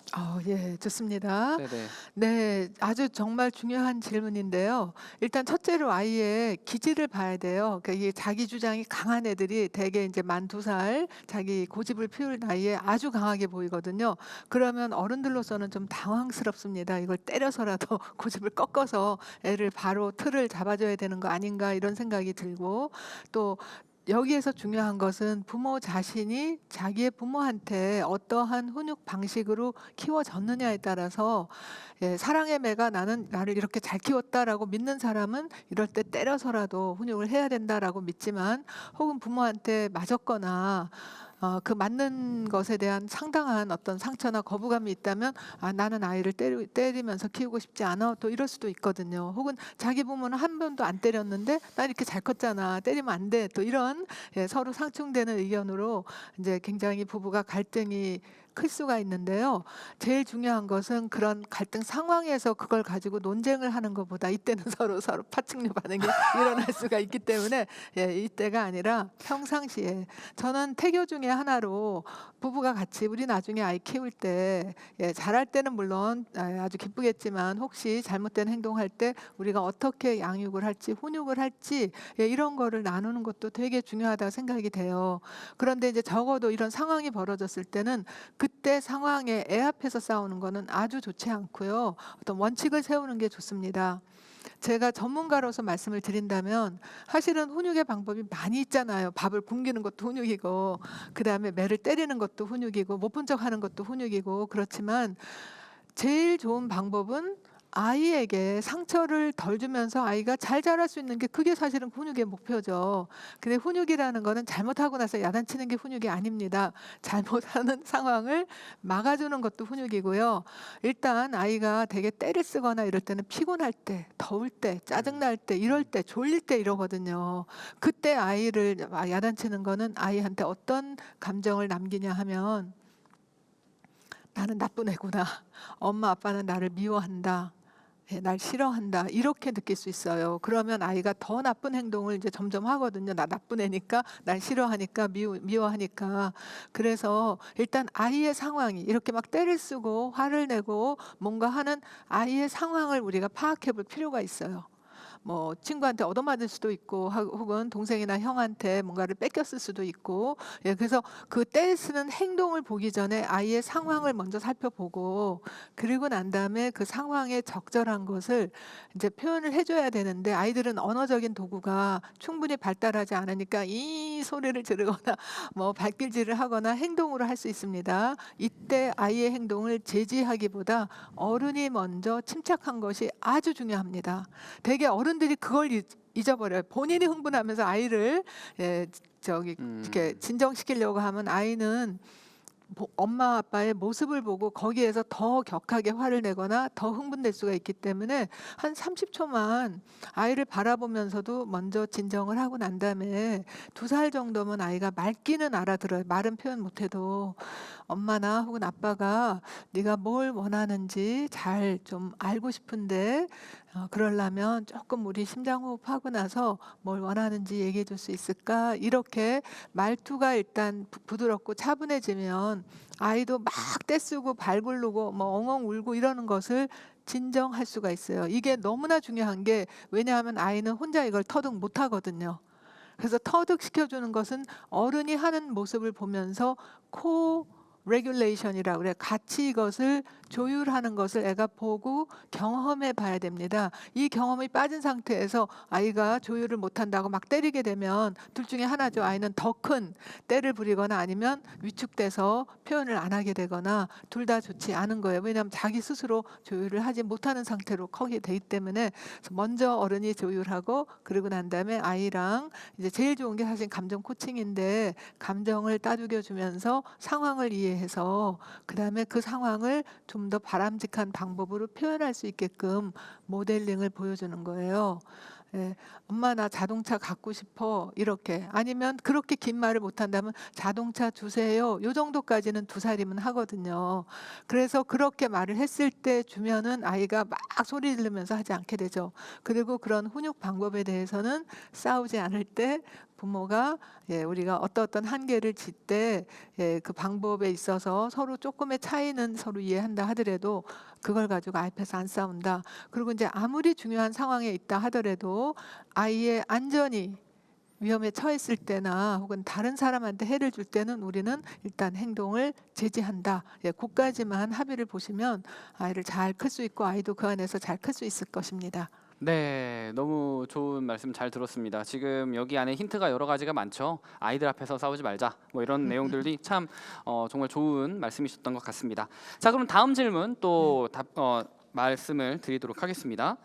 예, 좋습니다. 네네. 네, 아주 정말 중요한 질문인데요. 일단 첫째로 아이의 기질을 봐야 돼요. 그러니까 이게 자기 주장이 강한 애들이 대개 이제 만 2살 자기 고집을 피울 나이에 아주 강하게 보이거든요. 그러면 어른들로서는 좀 당황스럽습니다. 이걸 때려서라도 고집을 꺾어서 애를 바로 틀을 잡아줘야 되는 거 아닌가 이런 생각이 들고 또 여기에서 중요한 것은 부모 자신이 자기의 부모한테 어떠한 훈육 방식으로 키워졌느냐에 따라서 사랑의 매가 나를 이렇게 잘 키웠다라고 믿는 사람은 이럴 때 때려서라도 훈육을 해야 된다라고 믿지만 혹은 부모한테 맞았거나 그 맞는 것에 대한 상당한 어떤 상처나 거부감이 있다면 나는 아이를 때리면서 키우고 싶지 않아 또 이럴 수도 있거든요. 혹은 자기 부모는 한 번도 안 때렸는데 나 이렇게 잘 컸잖아 때리면 안 돼 또 이런 서로 상충되는 의견으로 이제 굉장히 부부가 갈등이 클 수가 있는데요. 제일 중요한 것은 그런 갈등 상황에서 그걸 가지고 논쟁을 하는 것보다 이때는 서로 파충류 반응이 일어날 수가 있기 때문에 이때가 아니라 평상시에 저는 태교 중에 하나로 부부가 같이 우리 나중에 아이 키울 때 잘할 때는 물론 아주 기쁘겠지만 혹시 잘못된 행동할 때 우리가 어떻게 양육을 할지 훈육을 할지 이런 거를 나누는 것도 되게 중요하다고 생각이 돼요. 그런데 이제 적어도 이런 상황이 벌어졌을 때는 그때 상황에 애 앞에서 싸우는 거는 아주 좋지 않고요. 어떤 원칙을 세우는 게 좋습니다. 제가 전문가로서 말씀을 드린다면 사실은 훈육의 방법이 많이 있잖아요. 밥을 굶기는 것도 훈육이고 그다음에 매를 때리는 것도 훈육이고 못 본 척하는 것도 훈육이고 그렇지만 제일 좋은 방법은 아이에게 상처를 덜 주면서 아이가 잘 자랄 수 있는 게 그게 사실은 훈육의 목표죠. 근데 훈육이라는 거는 잘못하고 나서 야단치는 게 훈육이 아닙니다. 잘못하는 상황을 막아주는 것도 훈육이고요. 일단 아이가 되게 때를 쓰거나 이럴 때는 피곤할 때, 더울 때, 짜증날 때, 이럴 때, 졸릴 때 이러거든요. 그때 아이를 야단치는 거는 아이한테 어떤 감정을 남기냐 하면 나는 나쁜 애구나. 엄마 아빠는 나를 미워한다. 날 싫어한다. 이렇게 느낄 수 있어요. 그러면 아이가 더 나쁜 행동을 이제 점점 하거든요. 나 나쁜 애니까, 날 싫어하니까, 미워하니까. 그래서 일단 아이의 상황이 이렇게 막 때를 쓰고 화를 내고 뭔가 하는 아이의 상황을 우리가 파악해 볼 필요가 있어요. 뭐 친구한테 얻어맞을 수도 있고 혹은 동생이나 형한테 뭔가를 뺏겼을 수도 있고 그래서 그 때 쓰는 행동을 보기 전에 아이의 상황을 먼저 살펴보고 그리고 난 다음에 그 상황에 적절한 것을 이제 표현을 해줘야 되는데 아이들은 언어적인 도구가 충분히 발달하지 않으니까 이 소리를 지르거나 뭐 발길질을 하거나 행동으로 할 수 있습니다. 이때 아이의 행동을 제지하기보다 어른이 먼저 침착한 것이 아주 중요합니다. 대개 어른들이 그걸 잊어버려요. 본인이 흥분하면서 아이를 이렇게 진정시키려고 하면 아이는 엄마 아빠의 모습을 보고 거기에서 더 격하게 화를 내거나 더 흥분될 수가 있기 때문에 한 30초만 아이를 바라보면서도 먼저 진정을 하고 난 다음에 2살 정도면 아이가 말귀는 알아들어요. 말은 표현 못해도 엄마나 혹은 아빠가 네가 뭘 원하는지 잘 좀 알고 싶은데 그러려면 조금 우리 심장호흡하고 나서 뭘 원하는지 얘기해 줄 수 있을까? 이렇게 말투가 일단 부드럽고 차분해지면 아이도 막 떼쓰고 발굴르고 뭐 엉엉 울고 이러는 것을 진정할 수가 있어요. 이게 너무나 중요한 게 왜냐하면 아이는 혼자 이걸 터득 못 하거든요. 그래서 터득시켜주는 것은 어른이 하는 모습을 보면서 레귤레이션이라고 그래. 같이 이것을 조율하는 것을 애가 보고 경험해 봐야 됩니다. 이 경험이 빠진 상태에서 아이가 조율을 못한다고 막 때리게 되면 둘 중에 하나죠. 아이는 더 큰 때를 부리거나 아니면 위축돼서 표현을 안 하게 되거나 둘 다 좋지 않은 거예요. 왜냐하면 자기 스스로 조율을 하지 못하는 상태로 커게 되기 때문에 먼저 어른이 조율하고 그러고 난 다음에 아이랑 이제 제일 좋은 게 사실 감정 코칭인데 감정을 따죽여 주면서 상황을 이해해서 그다음에 그 상황을 좀 더 바람직한 방법으로 표현할 수 있게끔 모델링을 보여주는 거예요. 엄마 나 자동차 갖고 싶어 이렇게 아니면 그렇게 긴 말을 못한다면 자동차 주세요 요 정도까지는 2살이면 하거든요. 그래서 그렇게 말을 했을 때 주면은 아이가 막 소리 지르면서 하지 않게 되죠. 그리고 그런 훈육 방법에 대해서는 싸우지 않을 때 부모가 우리가 어떤 한계를 질 때 그 방법에 있어서 서로 조금의 차이는 서로 이해한다 하더라도 그걸 가지고 앞에서 안 싸운다. 그리고 이제 아무리 중요한 상황에 있다 하더라도 아이의 안전이 위험에 처했을 때나 혹은 다른 사람한테 해를 줄 때는 우리는 일단 행동을 제지한다. 그까지만 합의를 보시면 아이를 잘 클 수 있고 아이도 그 안에서 잘 클 수 있을 것입니다. 네, 너무 좋은 말씀 잘 들었습니다. 지금 여기 안에 힌트가 여러 가지가 많죠. 아이들 앞에서 싸우지 말자. 뭐 이런 내용들이 참 정말 좋은 말씀이셨던 것 같습니다. 자, 그럼 다음 질문 또 말씀을 드리도록 하겠습니다.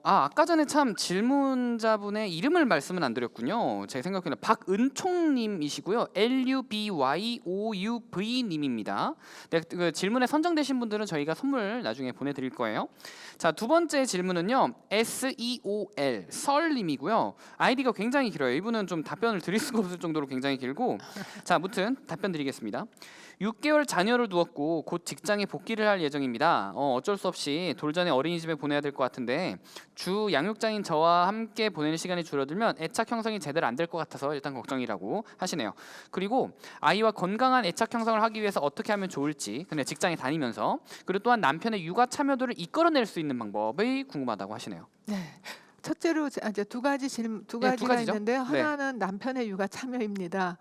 아까 전에 참 질문자분의 이름을 말씀은 안 드렸군요. 제 생각에는 박은총님이시고요. LUBYOUV님입니다. 네, 그 질문에 선정되신 분들은 저희가 선물 나중에 보내드릴 거예요. 자, 두 번째 질문은요. SEOL 설님이고요. 아이디가 굉장히 길어요. 이분은 좀 답변을 드릴 수가 없을 정도로 굉장히 길고. 자, 아무튼 답변 드리겠습니다. 6개월 자녀를 두었고 곧 직장에 복귀를 할 예정입니다. 어쩔 수 없이 돌전에 어린이집에 보내야 될 것 같은데 주 양육자인 저와 함께 보내는 시간이 줄어들면 애착 형성이 제대로 안 될 것 같아서 일단 걱정이라고 하시네요. 그리고 아이와 건강한 애착 형성을 하기 위해서 어떻게 하면 좋을지 근데 직장에 다니면서 그리고 또한 남편의 육아 참여도를 이끌어낼 수 있는 방법이 궁금하다고 하시네요. 네. 첫째로 이제 두 가지가 가지죠? 있는데요. 네. 하나는 남편의 육아 참여입니다.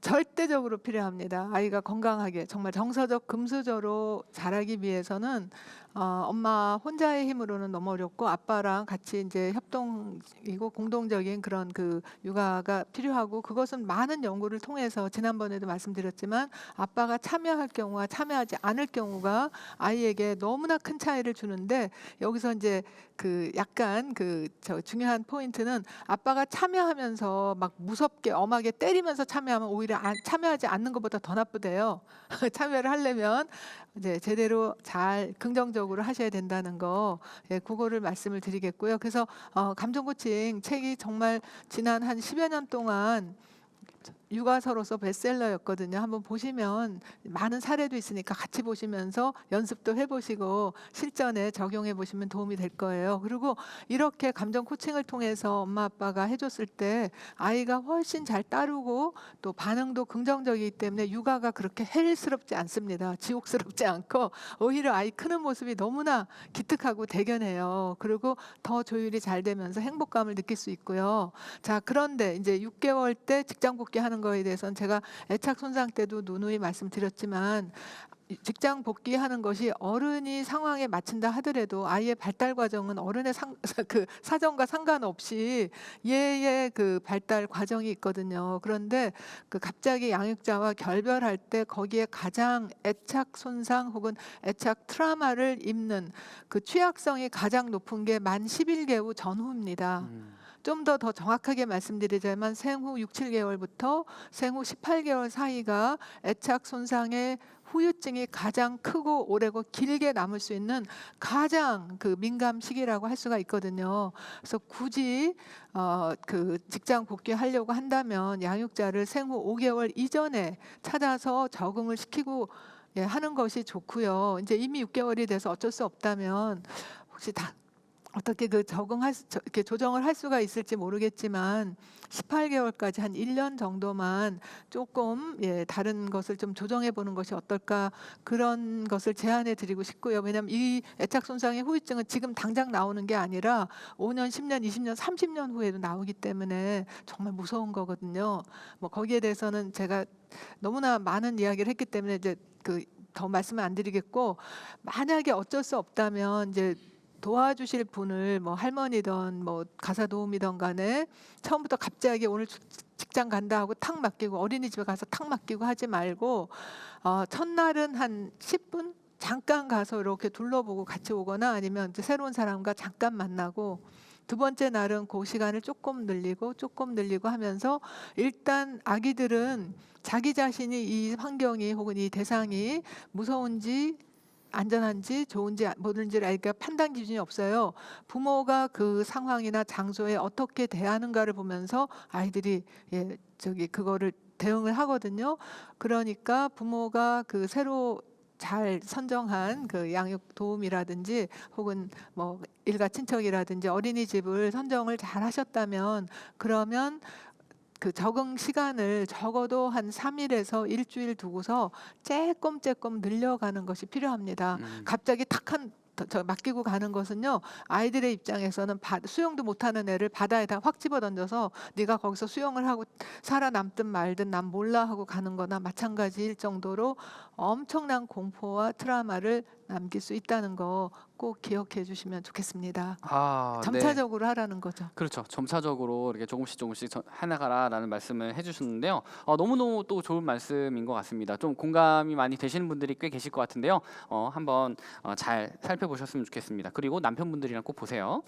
절대적으로 필요합니다. 아이가 건강하게 정말 정서적 금수저로 자라기 위해서는 엄마 혼자의 힘으로는 너무 어렵고 아빠랑 같이 이제 협동이고 공동적인 그런 그 육아가 필요하고 그것은 많은 연구를 통해서 지난번에도 말씀드렸지만 아빠가 참여할 경우와 참여하지 않을 경우가 아이에게 너무나 큰 차이를 주는데 여기서 이제 그 약간 그 저 중요한 포인트는 아빠가 참여하면서 막 무섭게 엄하게 때리면서 참여하면 오히려 참여하지 않는 것보다 더 나쁘대요. 참여를 하려면 이제 제대로 잘 긍정적으로 하셔야 된다는 거, 예, 그거를 말씀을 드리겠고요. 그래서 감정 코칭 책이 정말 지난 한 10여 년 동안 육아서로서 베스트셀러였거든요. 한번 보시면 많은 사례도 있으니까 같이 보시면서 연습도 해보시고 실전에 적용해 보시면 도움이 될 거예요. 그리고 이렇게 감정 코칭을 통해서 엄마 아빠가 해줬을 때 아이가 훨씬 잘 따르고 또 반응도 긍정적이기 때문에 육아가 그렇게 헬스럽지 않습니다. 지옥스럽지 않고 오히려 아이 크는 모습이 너무나 기특하고 대견해요. 그리고 더 조율이 잘 되면서 행복감을 느낄 수 있고요. 자, 그런데 이제 6개월 때 직장 복귀하는 거에 대해서는 제가 애착 손상 때도 누누이 말씀드렸지만 직장 복귀하는 것이 어른이 상황에 맞춘다 하더라도 아이의 발달 과정은 어른의 그 사정과 상관없이 얘의 그 발달 과정이 있거든요. 그런데 그 갑자기 양육자와 결별할 때 거기에 가장 애착 손상 혹은 애착 트라우마를 입는 그 취약성이 가장 높은 게 만 11개월 전후입니다. 좀 더 정확하게 말씀드리자면 생후 6, 7개월부터 생후 18개월 사이가 애착 손상의 후유증이 가장 크고 오래고 길게 남을 수 있는 가장 그 민감 시기라고 할 수가 있거든요. 그래서 굳이 그 직장 복귀하려고 한다면 양육자를 생후 5개월 이전에 찾아서 적응을 시키고 예, 하는 것이 좋고요. 이제 이미 6개월이 돼서 어쩔 수 없다면 혹시 어떻게 그 이렇게 조정을 할 수가 있을지 모르겠지만 18개월까지 한 1년 정도만 조금 예, 다른 것을 좀 조정해 보는 것이 어떨까 그런 것을 제안해 드리고 싶고요. 왜냐하면 이 애착 손상의 후유증은 지금 당장 나오는 게 아니라 5년, 10년, 20년, 30년 후에도 나오기 때문에 정말 무서운 거거든요. 뭐 거기에 대해서는 제가 너무나 많은 이야기를 했기 때문에 이제 그 더 말씀을 안 드리겠고 만약에 어쩔 수 없다면 이제 도와주실 분을 뭐 할머니든 뭐 가사 도우미든 간에 처음부터 갑자기 오늘 직장 간다 하고 탁 맡기고 어린이집에 가서 탁 맡기고 하지 말고 첫날은 한 10분 잠깐 가서 이렇게 둘러보고 같이 오거나 아니면 이제 새로운 사람과 잠깐 만나고 두 번째 날은 그 시간을 조금 늘리고 하면서 일단 아기들은 자기 자신이 이 환경이 혹은 이 대상이 무서운지 안전한지 좋은지 모르는지를 알기가 판단 기준이 없어요. 부모가 그 상황이나 장소에 어떻게 대하는가를 보면서 아이들이 예, 그거를 대응을 하거든요. 그러니까 부모가 그 새로 잘 선정한 그 양육 도움이라든지 혹은 뭐 일가 친척이라든지 어린이집을 선정을 잘 하셨다면 그러면 그 적응 시간을 적어도 한 3일에서 일주일 두고서 쬐꼼 늘려가는 것이 필요합니다. 갑자기 탁한 맡기고 가는 것은요 아이들의 입장에서는 수영도 못하는 애를 바다에다 확 집어던져서 네가 거기서 수영을 하고 살아남든 말든 난 몰라 하고 가는 거나 마찬가지일 정도로 엄청난 공포와 트라우마를 남길 수 있다는 거 꼭 기억해 주시면 좋겠습니다. 아, 네. 점차적으로 하라는 거죠. 그렇죠. 점차적으로 이렇게 조금씩 해나가라라는 말씀을 해주셨는데요. 너무너무 또 좋은 말씀인 것 같습니다. 좀 공감이 많이 되시는 분들이 꽤 계실 것 같은데요. 한번 잘 살펴보셨으면 좋겠습니다. 그리고 남편분들이랑 꼭 보세요.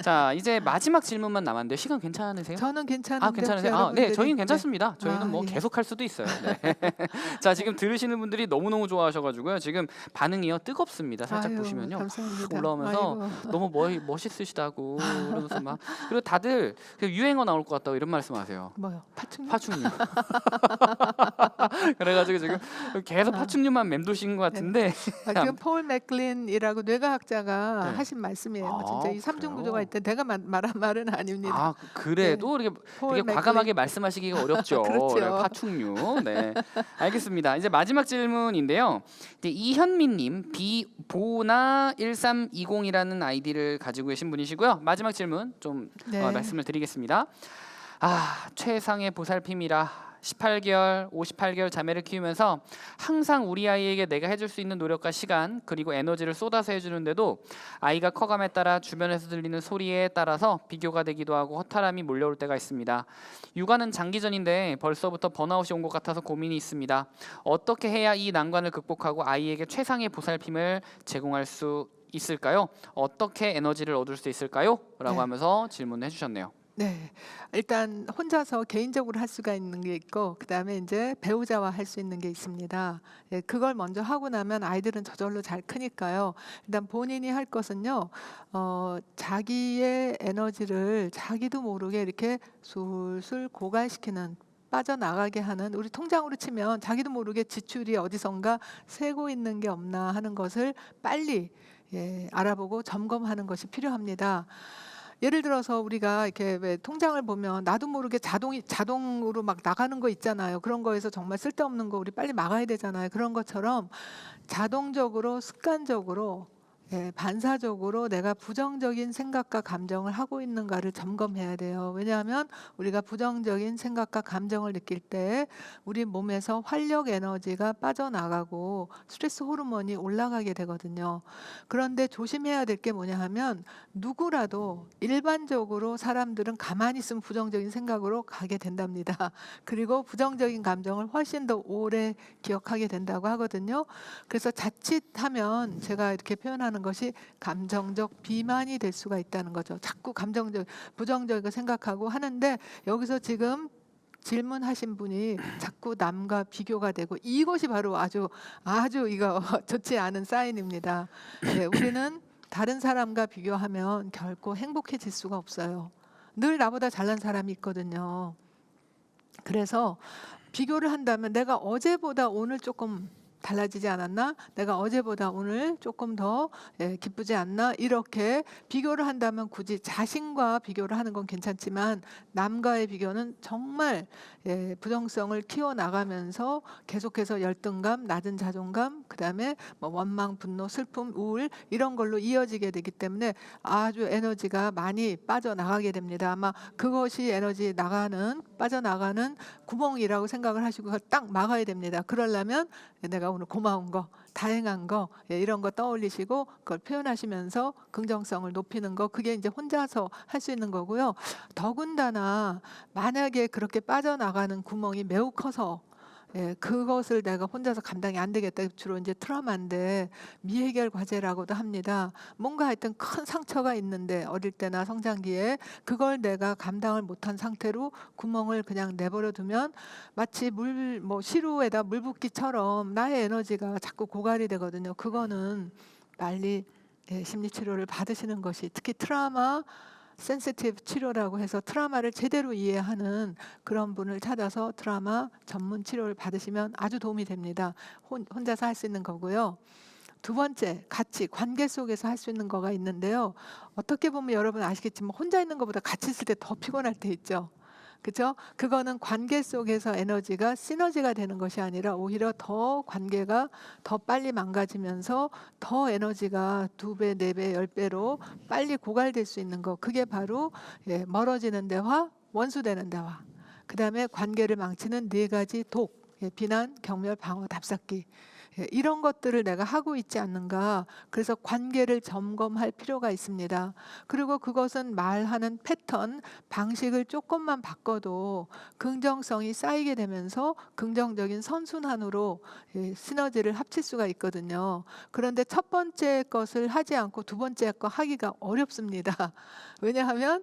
자, 이제 마지막 질문만 남았는데 시간 괜찮으세요? 저는 괜찮은데 괜찮으세요? 혹시 네, 여러분들이- 저희는 괜찮습니다. 네. 저희는 뭐 예. 계속 할 수도 있어요. 네. 자, 지금 들으시는 분들이 너무너무 좋아하셔가지고요. 지금 반응이요 뜨겁습니다. 살짝 아유, 보시면요. 감사합니다. 올라오면서 아이고. 너무 멋있으시다고 그러면서 막 그리고 다들 그 유행어 나올 것 같다고 이런 말씀하세요. 뭐요? 파충류? 파충류. 그래가지고 지금 계속 파충류만 맴도신 것 같은데. 지금 폴 맥클린이라고 뇌과학자가 네. 하신 말씀이에요. 아, 진짜 이 삼중 구조가 그래요? 있대. 내가 말한 말은 아닙니다. 아, 그래도 이렇게 폴 되게 과감하게 맥클린. 말씀하시기가 어렵죠. 그렇죠. 파충류. 네, 알겠습니다. 이제 마지막 질문인데요. 이제 이현민님 비보나 1320이라는 아이디를 가지고 계신 분이시고요. 마지막 질문 좀 네. 말씀을 드리겠습니다. 최상의 보살핌이라 18개월, 58개월 자매를 키우면서 항상 우리 아이에게 내가 해줄 수 있는 노력과 시간 그리고 에너지를 쏟아서 해주는데도 아이가 커감에 따라 주변에서 들리는 소리에 따라서 비교가 되기도 하고 허탈함이 몰려올 때가 있습니다. 육아는 장기전인데 벌써부터 번아웃이 온 것 같아서 고민이 있습니다. 어떻게 해야 이 난관을 극복하고 아이에게 최상의 보살핌을 제공할 수 있을까요? 어떻게 에너지를 얻을 수 있을까요? 라고 네. 하면서 질문해 주셨네요. 네. 일단 혼자서 개인적으로 할 수가 있는 게 있고 그다음에 이제 배우자와 할 수 있는 게 있습니다. 예, 그걸 먼저 하고 나면 아이들은 저절로 잘 크니까요. 일단 본인이 할 것은요. 자기의 에너지를 자기도 모르게 이렇게 술술 고갈시키는 빠져나가게 하는 우리 통장으로 치면 자기도 모르게 지출이 어디선가 새고 있는 게 없나 하는 것을 빨리 알아보고 점검하는 것이 필요합니다. 예를 들어서 우리가 이렇게 왜 통장을 보면 나도 모르게 자동으로 막 나가는 거 있잖아요. 그런 거에서 정말 쓸데없는 거 우리 빨리 막아야 되잖아요. 그런 것처럼 자동적으로 습관적으로 반사적으로 내가 부정적인 생각과 감정을 하고 있는가를 점검해야 돼요. 왜냐하면 우리가 부정적인 생각과 감정을 느낄 때 우리 몸에서 활력 에너지가 빠져나가고 스트레스 호르몬이 올라가게 되거든요. 그런데 조심해야 될 게 뭐냐 하면 누구라도 일반적으로 사람들은 가만히 있으면 부정적인 생각으로 가게 된답니다. 그리고 부정적인 감정을 훨씬 더 오래 기억하게 된다고 하거든요. 그래서 자칫하면 제가 이렇게 표현하는 것이 감정적 비만이 될 수가 있다는 거죠. 자꾸 부정적이고 생각하고 하는데 여기서 지금 질문하신 분이 자꾸 남과 비교가 되고 이것이 바로 아주 이거 좋지 않은 사인입니다. 우리는 다른 사람과 비교하면 결코 행복해질 수가 없어요. 늘 나보다 잘난 사람이 있거든요. 그래서 비교를 한다면 내가 어제보다 오늘 조금 달라지지 않았나? 내가 어제보다 오늘 조금 더 기쁘지 않나? 이렇게 비교를 한다면 굳이 자신과 비교를 하는 건 괜찮지만 남과의 비교는 정말 부정성을 키워나가면서 계속해서 열등감, 낮은 자존감, 그다음에 뭐 원망, 분노, 슬픔, 우울 이런 걸로 이어지게 되기 때문에 아주 에너지가 많이 빠져나가게 됩니다. 아마 그것이 에너지 빠져나가는 구멍이라고 생각을 하시고 그걸 딱 막아야 됩니다. 그러려면 내가 오늘 고마운 거, 다행한 거 이런 거 떠올리시고 그걸 표현하시면서 긍정성을 높이는 거 그게 이제 혼자서 할 수 있는 거고요. 더군다나 만약에 그렇게 빠져나가는 구멍이 매우 커서 그것을 내가 혼자서 감당이 안 되겠다. 주로 이제 트라우마인데 미해결 과제라고도 합니다. 뭔가 하여튼 큰 상처가 있는데 어릴 때나 성장기에 그걸 내가 감당을 못한 상태로 구멍을 그냥 내버려 두면 마치 시루에다 물 붓기처럼 나의 에너지가 자꾸 고갈이 되거든요. 그거는 빨리 심리 치료를 받으시는 것이 특히 트라우마 센시티브 치료라고 해서 트라우마를 제대로 이해하는 그런 분을 찾아서 트라우마 전문 치료를 받으시면 아주 도움이 됩니다. 혼자서 할 수 있는 거고요. 두 번째, 같이 관계 속에서 할 수 있는 거가 있는데요. 어떻게 보면 여러분 아시겠지만 혼자 있는 것보다 같이 있을 때 더 피곤할 때 있죠. 그죠? 그거는 관계 속에서 에너지가 시너지가 되는 것이 아니라 오히려 더 관계가 더 빨리 망가지면서 더 에너지가 2배, 4배, 10배로 빨리 고갈될 수 있는 거. 그게 바로 멀어지는 대화, 원수되는 대화. 그다음에 관계를 망치는 4가지 독. 비난, 경멸, 방어, 답쌓기. 이런 것들을 내가 하고 있지 않는가. 그래서 관계를 점검할 필요가 있습니다. 그리고 그것은 말하는 패턴, 방식을 조금만 바꿔도 긍정성이 쌓이게 되면서 긍정적인 선순환으로 시너지를 합칠 수가 있거든요. 그런데 첫 번째 것을 하지 않고 두 번째 거 하기가 어렵습니다. 왜냐하면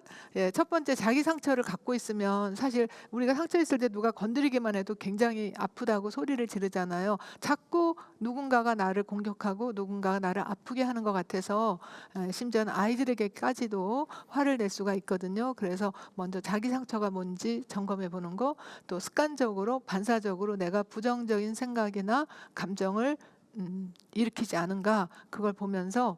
첫 번째 자기 상처를 갖고 있으면 사실 우리가 상처 있을 때 누가 건드리기만 해도 굉장히 아프다고 소리를 지르잖아요. 자꾸 누군가가 나를 공격하고 누군가가 나를 아프게 하는 것 같아서 심지어는 아이들에게까지도 화를 낼 수가 있거든요. 그래서 먼저 자기 상처가 뭔지 점검해 보는 거, 또 습관적으로 반사적으로 내가 부정적인 생각이나 감정을 일으키지 않은가 그걸 보면서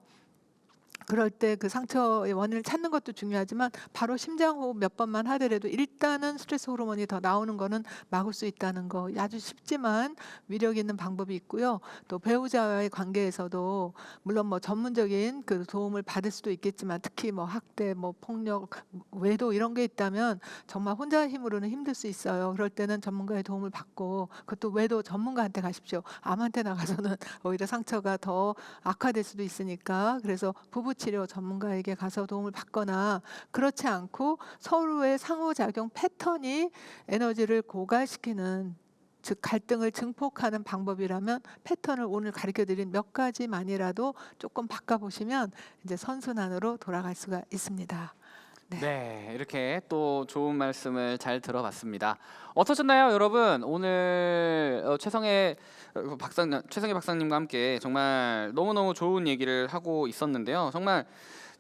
그럴 때 그 상처의 원인을 찾는 것도 중요하지만 바로 심장호흡 몇 번만 하더라도 일단은 스트레스 호르몬이 더 나오는 거는 막을 수 있다는 거 아주 쉽지만 위력 있는 방법이 있고요. 또 배우자와의 관계에서도 물론 뭐 전문적인 그 도움을 받을 수도 있겠지만 특히 뭐 학대, 뭐 폭력, 외도 이런 게 있다면 정말 혼자 힘으로는 힘들 수 있어요. 그럴 때는 전문가의 도움을 받고 그것도 외도 전문가한테 가십시오. 암한테 나가서는 오히려 상처가 더 악화될 수도 있으니까 그래서 부부치료 전문가에게 가서 도움을 받거나 그렇지 않고 서로의 상호작용 패턴이 에너지를 고갈시키는 즉 갈등을 증폭하는 방법이라면 패턴을 오늘 가르쳐드린 몇 가지만이라도 조금 바꿔보시면 이제 선순환으로 돌아갈 수가 있습니다. 네, 이렇게 또 좋은 말씀을 잘 들어봤습니다. 어떠셨나요, 여러분? 오늘 최성애 박사님과 함께 정말 너무너무 좋은 얘기를 하고 있었는데요. 정말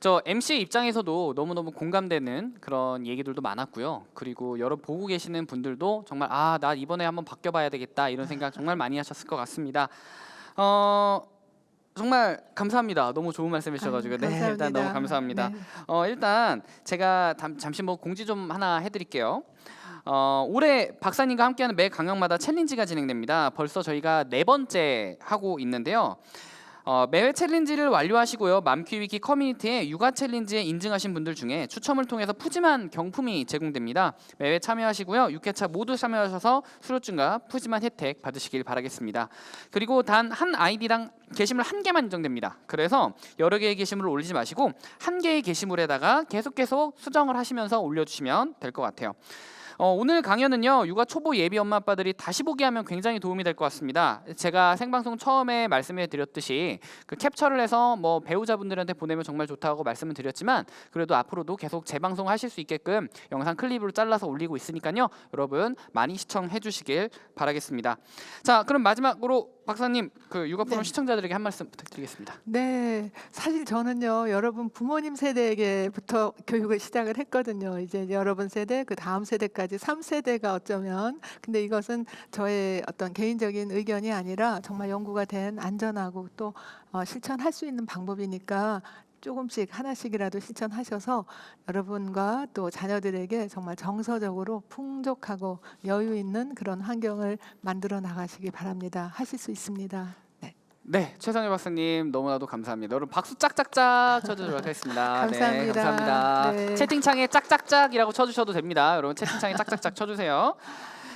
저 MC 입장에서도 너무너무 공감되는 그런 얘기들도 많았고요. 그리고 여러 보고 계시는 분들도 정말 나 이번에 한번 바뀌어봐야 되겠다 이런 생각 정말 많이 하셨을 것 같습니다. 정말 감사합니다. 너무 좋은 말씀 해주셔가지고 네, 일단 너무 감사합니다. 네. 일단 제가 잠시 뭐 공지 좀 하나 해드릴게요. 올해 박사님과 함께하는 매 강연마다 챌린지가 진행됩니다. 벌써 저희가 4번째 하고 있는데요. 매회 챌린지를 완료하시고요. 맘퀴위키 커뮤니티에 육아 챌린지에 인증하신 분들 중에 추첨을 통해서 푸짐한 경품이 제공됩니다. 매회 참여하시고요. 6회차 모두 참여하셔서 수료증과 푸짐한 혜택 받으시길 바라겠습니다. 그리고 단 한 아이디당 게시물 1개만 인정됩니다. 그래서 여러 개의 게시물을 올리지 마시고 한 개의 게시물에다가 계속 수정을 하시면서 올려주시면 될 것 같아요. 오늘 강연은요, 육아 초보 예비 엄마 아빠들이 다시 보기 하면 굉장히 도움이 될 것 같습니다. 제가 생방송 처음에 말씀해 드렸듯이 그 캡처를 해서 뭐 배우자분들한테 보내면 정말 좋다고 말씀을 드렸지만 그래도 앞으로도 계속 재방송 하실 수 있게끔 영상 클립으로 잘라서 올리고 있으니까요, 여러분 많이 시청해 주시길 바라겠습니다. 자, 그럼 마지막으로 박사님 그 육아 프로그램 시청자들에게 한 말씀 부탁드리겠습니다. 네, 사실 저는요 여러분 부모님 세대에게부터 교육을 시작을 했거든요. 이제 여러분 세대, 그 다음 세대까지 3세대가 어쩌면 근데 이것은 저의 어떤 개인적인 의견이 아니라 정말 연구가 된 안전하고 또 실천할 수 있는 방법이니까 조금씩 하나씩이라도 실천하셔서 여러분과 또 자녀들에게 정말 정서적으로 풍족하고 여유 있는 그런 환경을 만들어 나가시기 바랍니다. 하실 수 있습니다. 네, 최성애 박사님 너무나도 감사합니다. 여러분 박수 짝짝짝 쳐주도록 하겠습니다. 감사합니다. 네, 감사합니다. 네. 채팅창에 짝짝짝이라고 쳐주셔도 됩니다. 여러분 채팅창에 짝짝짝 쳐주세요.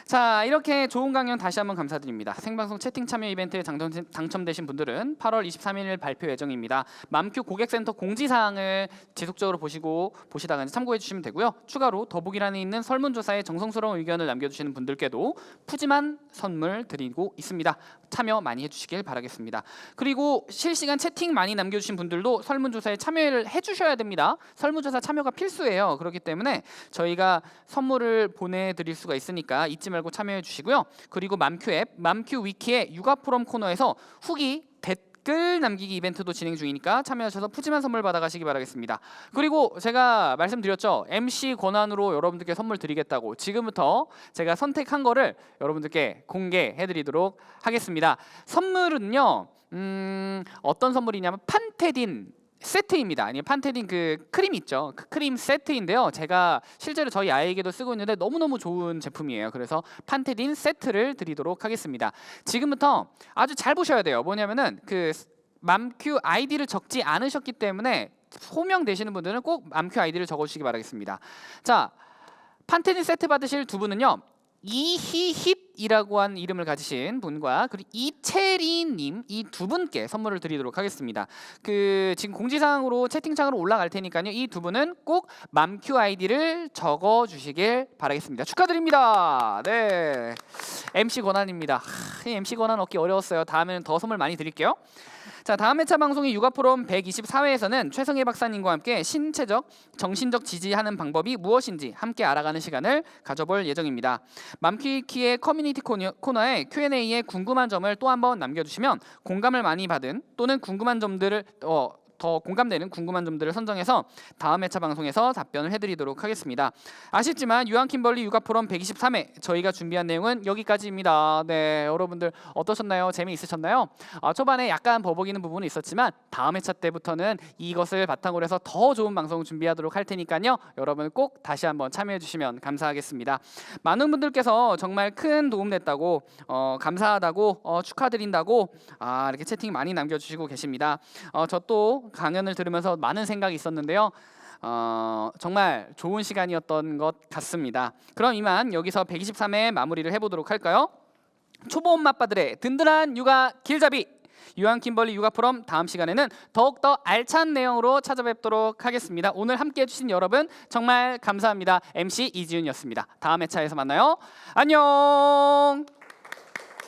자, 이렇게 좋은 강연 다시 한번 감사드립니다. 생방송 채팅 참여 이벤트에 당첨되신 분들은 8월 23일 발표 예정입니다. 맘큐 고객센터 공지사항을 지속적으로 보시다가 참고해 주시면 되고요. 추가로 더보기란에 있는 설문조사에 정성스러운 의견을 남겨주시는 분들께도 푸짐한 선물 드리고 있습니다. 참여 많이 해주시길 바라겠습니다. 그리고 실시간 채팅 많이 남겨주신 분들도 설문조사에 참여를 해주셔야 됩니다. 설문조사 참여가 필수예요. 그렇기 때문에 저희가 선물을 보내드릴 수가 있으니까 잊지 말고 참여해 주시고요. 그리고 맘큐 앱, 맘큐 위키의 육아 포럼 코너에서 후기 댓글 남기기 이벤트도 진행 중이니까 참여하셔서 푸짐한 선물 받아가시기 바라겠습니다. 그리고 제가 말씀드렸죠, MC 권한으로 여러분들께 선물 드리겠다고. 지금부터 제가 선택한 거를 여러분들께 공개해드리도록 하겠습니다. 선물은요, 어떤 선물이냐면 판테딘 세트입니다. 아니 판테딘 그 크림 있죠. 그 크림 세트인데요. 제가 실제로 저희 아이에게도 쓰고 있는데 너무너무 좋은 제품이에요. 그래서 판테딘 세트를 드리도록 하겠습니다. 지금부터 아주 잘 보셔야 돼요. 뭐냐면은 그 맘큐 아이디를 적지 않으셨기 때문에 호명되시는 분들은 꼭 맘큐 아이디를 적어주시기 바라겠습니다. 자, 판테딘 세트 받으실 두 분은요, 이희힙이라고 한 이름을 가지신 분과 그리고 이채리님, 이 두 분께 선물을 드리도록 하겠습니다. 그 지금 공지사항으로 채팅창으로 올라갈 테니까요, 이 두 분은 꼭 맘큐 아이디를 적어주시길 바라겠습니다. 축하드립니다. 네, MC 권한입니다. MC 권한 얻기 어려웠어요. 다음에는 더 선물 많이 드릴게요. 자, 다음 회차 방송인 육아 프로그램 124회에서는 최성애 박사님과 함께 신체적, 정신적 지지하는 방법이 무엇인지 함께 알아가는 시간을 가져볼 예정입니다. 맘퀴키의 커뮤니티 코너에 Q&A에 궁금한 점을 또 한번 남겨주시면 공감을 많이 받은 또는 궁금한 점들을 더 공감되는 궁금한 점들을 선정해서 다음 회차 방송에서 답변을 해드리도록 하겠습니다. 아쉽지만 유한 킴벌리 육아 포럼 123회 저희가 준비한 내용은 여기까지입니다. 네, 여러분들 어떠셨나요? 재미있으셨나요? 초반에 약간 버벅이는 부분이 있었지만 다음 회차 때부터는 이것을 바탕으로 해서 더 좋은 방송 준비하도록 할 테니까요. 여러분 꼭 다시 한번 참여해 주시면 감사하겠습니다. 많은 분들께서 정말 큰 도움 됐다고 감사하다고 축하드린다고 이렇게 채팅 많이 남겨주시고 계십니다. 저 또 강연을 들으면서 많은 생각이 있었는데요. 정말 좋은 시간이었던 것 같습니다. 그럼 이만 여기서 123회 마무리를 해보도록 할까요? 초보 엄마아빠들의 든든한 육아 길잡이 유한 킴벌리 육아 포럼 다음 시간에는 더욱더 알찬 내용으로 찾아뵙도록 하겠습니다. 오늘 함께해 주신 여러분 정말 감사합니다. MC 이지윤이었습니다. 다음 회차에서 만나요. 안녕.